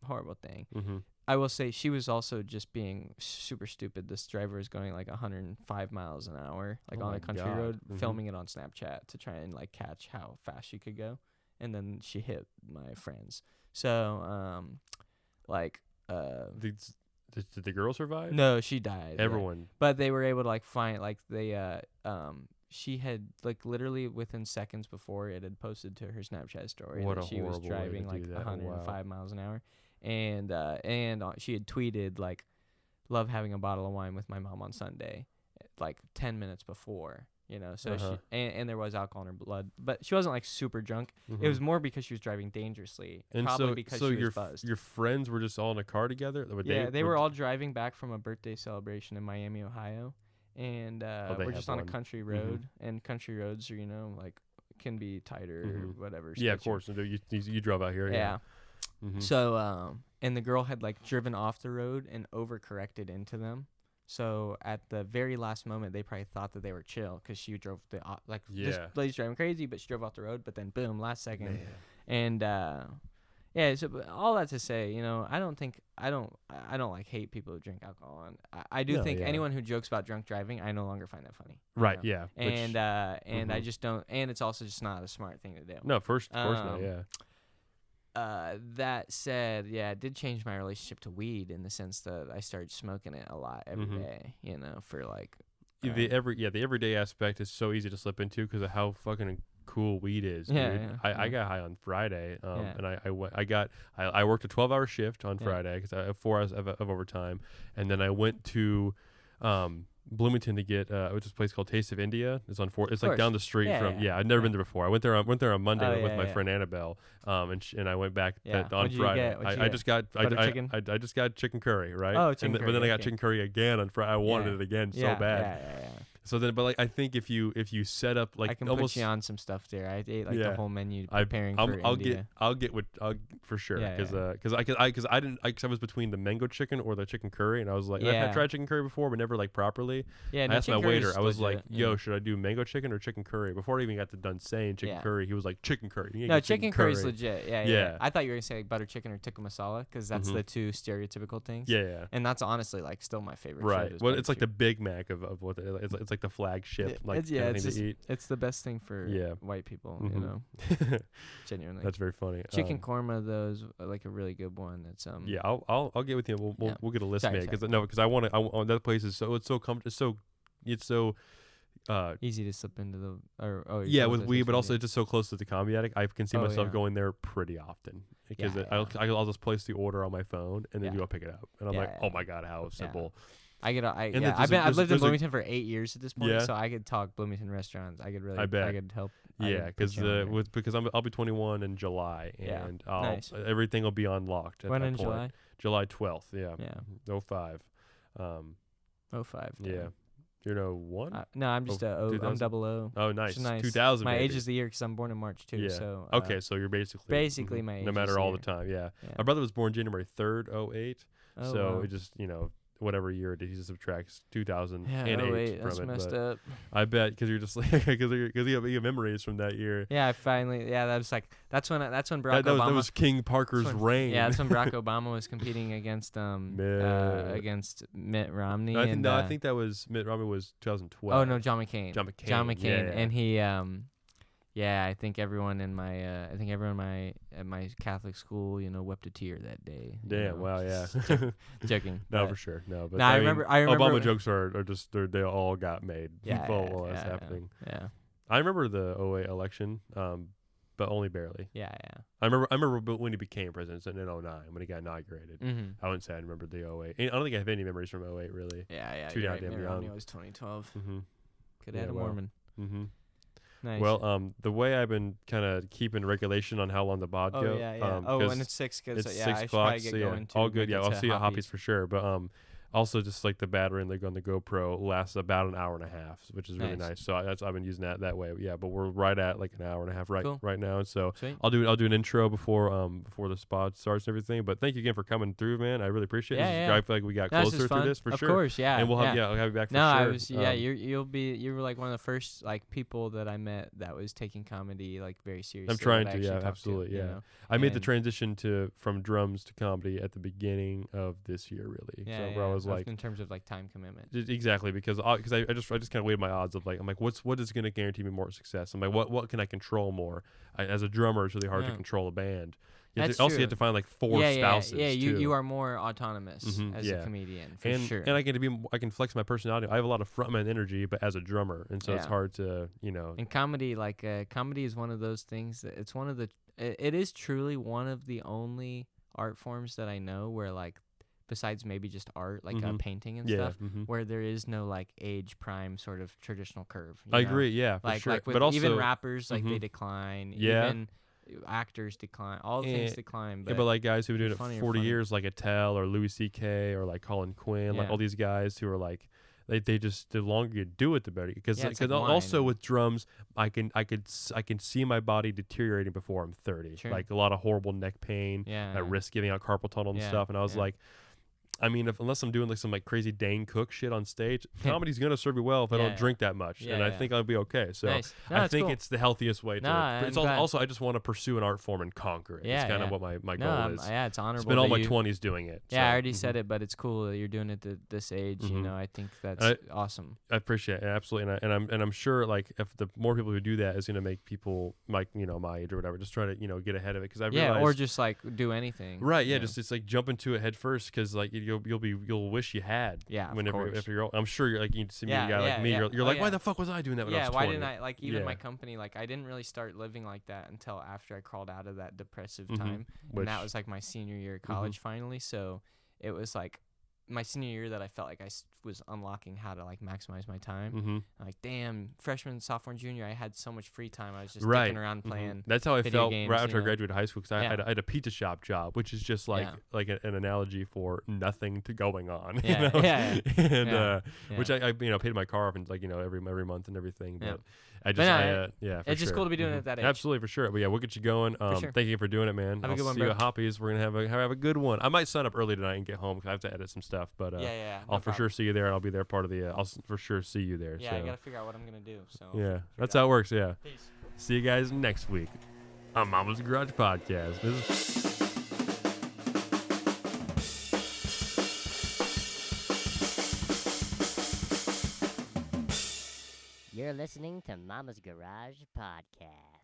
horrible thing. Mm-hmm. I will say she was also just being super stupid. This driver is going like 105 miles an hour, like Oh on my a country God. road, Mhm. filming it on Snapchat to try and like catch how fast she could go, and then she hit my friends. So, Did the girl survive? no, she died. yeah. Everyone. But they were able to like find like she had like literally within seconds before it had posted to her Snapchat story What that a she was horrible way to driving do like that. Oh, wow. 105 miles an hour, and she had tweeted like, "Love having a bottle of wine with my mom on Sunday," like 10 minutes before. So Uh-huh. and there was alcohol in her blood, but she wasn't like super drunk. It was more because she was driving dangerously, And probably so, because so she your was buzzed. your friends were just all in a car together. They were all driving back from a birthday celebration in Miami, Ohio, and they we're have just on a one. country Mhm. road, and country roads are like can be tighter or Mhm. whatever. Yeah, of sketchy. course. You drove out here. Yeah. Mhm. So and the girl had like driven off the road and overcorrected into them. So at the very last moment, they probably thought that they were chill because she drove this Yeah. lady's driving crazy, but she drove off the road. But then boom, last second, Man. and yeah. So but all that to say, I don't like hate people who drink alcohol, and I do No, think yeah. anyone who jokes about drunk driving, I no longer find that funny. Right. know? Yeah. And I Mhm. just don't, and it's also just not a smart thing to do. No, of course not. Um, Yeah. That said, yeah, it did change my relationship to weed in the sense that I started smoking it a lot every Mhm. day, for like The everyday aspect is so easy to slip into because of how fucking cool weed is, Yeah, dude. yeah, I yeah. got high on Friday, Yeah. and I worked a 12-hour shift on Yeah. Friday because I have 4 hours of overtime, and then I went to Bloomington to get which is a place called Taste of India. It's on it's like course. down the street Yeah, from yeah, I'd never yeah. been there before. I went there on Monday Oh, with yeah, my yeah. friend Annabelle, and I went back Yeah. on What'd you Friday. get? What'd you I get? just got Butter chicken? I just got chicken curry, right? Oh, chicken But then curry, I got okay. chicken curry again on Friday. I wanted Yeah. it again Yeah, so bad. Yeah. So then, but like I think if you set up like I can almost put you on some stuff there. I ate like Yeah. the whole menu I- preparing for I'll India. get for sure Yeah, because yeah. I was between the mango chicken or the chicken curry, and I was like I've Yeah. tried chicken curry before but never like properly. Yeah, I asked my chicken curry's waiter, I was like, legit, yo, yeah. should I do mango chicken or chicken curry? Before I even got to done saying chicken Yeah. curry, he was like chicken curry. You ain't No, get chicken curry's curry. legit. Yeah. Yeah. I thought you were gonna say like butter chicken or tikka masala because that's Mhm. the two stereotypical things. Yeah. And that's honestly like still my favorite. Right. shit is Well, butter it's like the chicken. Big Mac of what it's like the flagship like it's kind of thing just to eat. it's the best thing for Yeah. white people. Mhm. Genuinely. That's very funny. Chicken korma though is like a really good one. That's Yeah, I'll get with you. Yeah. We'll get a list Sorry, made because sorry. I want to. That place is so it's so easy to slip into the or yeah with weed, but also it's just so close to the comedy addict. I can see Oh, myself yeah. going there pretty often because Yeah, I'll just place the order on my phone and then Yeah. you go pick it up, and I'm Yeah, like, yeah, oh my god, how simple. And there's I've lived in a- Bloomington for 8 years at this point, Yeah. so I could talk Bloomington restaurants. I could really I bet. could help. Yeah, because I'll be 21 in July, Yeah. and Nice. everything will be unlocked at When that in point. July? July 12th. Yeah. Yeah. 05. 05. Yeah. You're 01? No, I'm just I'm 2000? 00. Oh, nice. Which is nice. 2000. My age baby. is the year because I'm born in March too. Yeah. So Okay, so you're basically my age no is matter the all year. the time. Yeah. Yeah. My brother was born January 3rd, 08. Oh, So wow. it just whatever year it is, he just subtracts 2008 Yeah, wait, from that's it. messed but up. I bet because you're just like because you have memories from that year. Yeah, that was like that's when Barack That Obama. was King Parker's that's when- reign. Yeah, that's when Barack Obama was competing against against Mitt Romney. No, I think that was Mitt Romney was 2012. Oh no, John McCain. John McCain. John McCain, Yeah. and he I think everyone in my at my Catholic school, wept a tear that day. Damn! Wow! Yeah. Joking. No, but- for sure. No, but No, I remember Obama jokes are just they all got made Yeah, while yeah, that's yeah, happening. Yeah. I remember the 08 election, but only barely. Yeah. I remember when he became president in 09 when he got inaugurated. Mm-hmm. I wouldn't say I remember the 08. I don't think I have any memories from 08 really. Yeah. Too you're right. goddamn Mitt Romney young. was 2012. Mm-hmm. Could Yeah, add a well. Mormon. Mm-hmm. Nice. Well, the way I've been kind of keeping regulation on how long the pod go. Yeah. 'cause and it's 6 because it's yeah, 6 I should o'clock. probably get So yeah, going too. all good. make Yeah, it I'll to see you at Hoppies. Hoppies for sure. But Also, just like the battery on the GoPro lasts about an hour and a half, which is really Nice. nice. So I've been using that way. Yeah, but we're right at like an hour and a half Cool. right now. And so Sweet. I'll do an intro before the spot starts and everything. But thank you again for coming through, man. I really appreciate it. I feel like we got No, this closer is to fun. this for of sure. course, yeah. And we'll have I'll have you back for no, sure. I was you were like one of the first like people that I met that was taking comedy like very seriously. I'm trying that I to, actually yeah, talked absolutely, to, you yeah. know? I made the And- transition from drums to comedy at the beginning of this year, really. Yeah, so where I was like, in terms of like time commitment. exactly, because I just kind of weighed my odds of like, I'm like, what is going to guarantee me more success? I'm like, what can I control more? As a drummer, it's really hard to control a band. You That's also, you have true. to find like four spouses. Yeah, too. you are more autonomous as a comedian for sure. And I can flex my personality. I have a lot of frontman energy, but as a drummer, and so it's hard to, you know. And comedy, like comedy, is one of those things that it's one of the. It is truly one of the only art forms that I know where like, besides maybe just art, like painting and stuff, where there is no like age prime sort of traditional curve. I agree. Yeah, for like sure. like with but also, even rappers, like they decline. Yeah. Even actors decline. All things decline. But, but like guys who have been doing it for 40 funny. years, like Attell or Louis C.K. or like Colin Quinn, like all these guys who are like, they just, the longer you do it, the better. Because like also wine. with drums, I can see my body deteriorating before I'm 30. Sure. Like a lot of horrible neck pain. I risk giving out carpal tunnel and stuff. And I was like, I mean, unless I'm doing like some like crazy Dane Cook shit on stage, comedy's gonna serve me well if I don't drink that much, and I think I'll be okay. So Nice. No, I think cool. it's the healthiest way to. Nah, But it's also I just want to pursue an art form and conquer it. Yeah, it's kind of what my goal is. Yeah, it's honorable. Spent all that my 20s doing it. Yeah, so, I already said it, but it's cool that you're doing it at this age. You know, I think that's awesome. I appreciate it, absolutely, and I'm sure like if the more people who do that is gonna make people like my age or whatever just try to get ahead of it because I realized or just like do anything. Right, yeah, just it's like jump into it head first because like you'll wish you had. Yeah, whenever if you're, I'm sure you're like you see me a guy yeah, like me. yeah. You're like, why the fuck was I doing that when I was 20? Why didn't I like even my company? Like I didn't really start living like that until after I crawled out of that depressive time, and that was like my senior year of college finally. So it was like my senior year that I felt like I was unlocking how to like maximize my time. Like damn, freshman, sophomore, junior, I had so much free time. I was just dicking around playing. That's how I felt games, right after I graduated high school because I had a pizza shop job, which is just like an analogy for nothing to going on. And which I paid my car off and like every month and everything. But I just it's just cool to be doing it at that age. Absolutely, for sure. But yeah, we'll get you going. Thank you for doing it, man. Have a good one, see you bro. at Hoppy's. We're gonna have a good one. I might sign up early tonight and get home because I have to edit some stuff. But I'll for sure see you there, and I'll be there part of the. I'll for sure see you there. Yeah, so. I gotta figure out what I'm gonna do. So yeah, that's how it works. Yeah. Peace. See you guys next week on Mama's Garage Podcast. You're listening to Mama's Garage Podcast.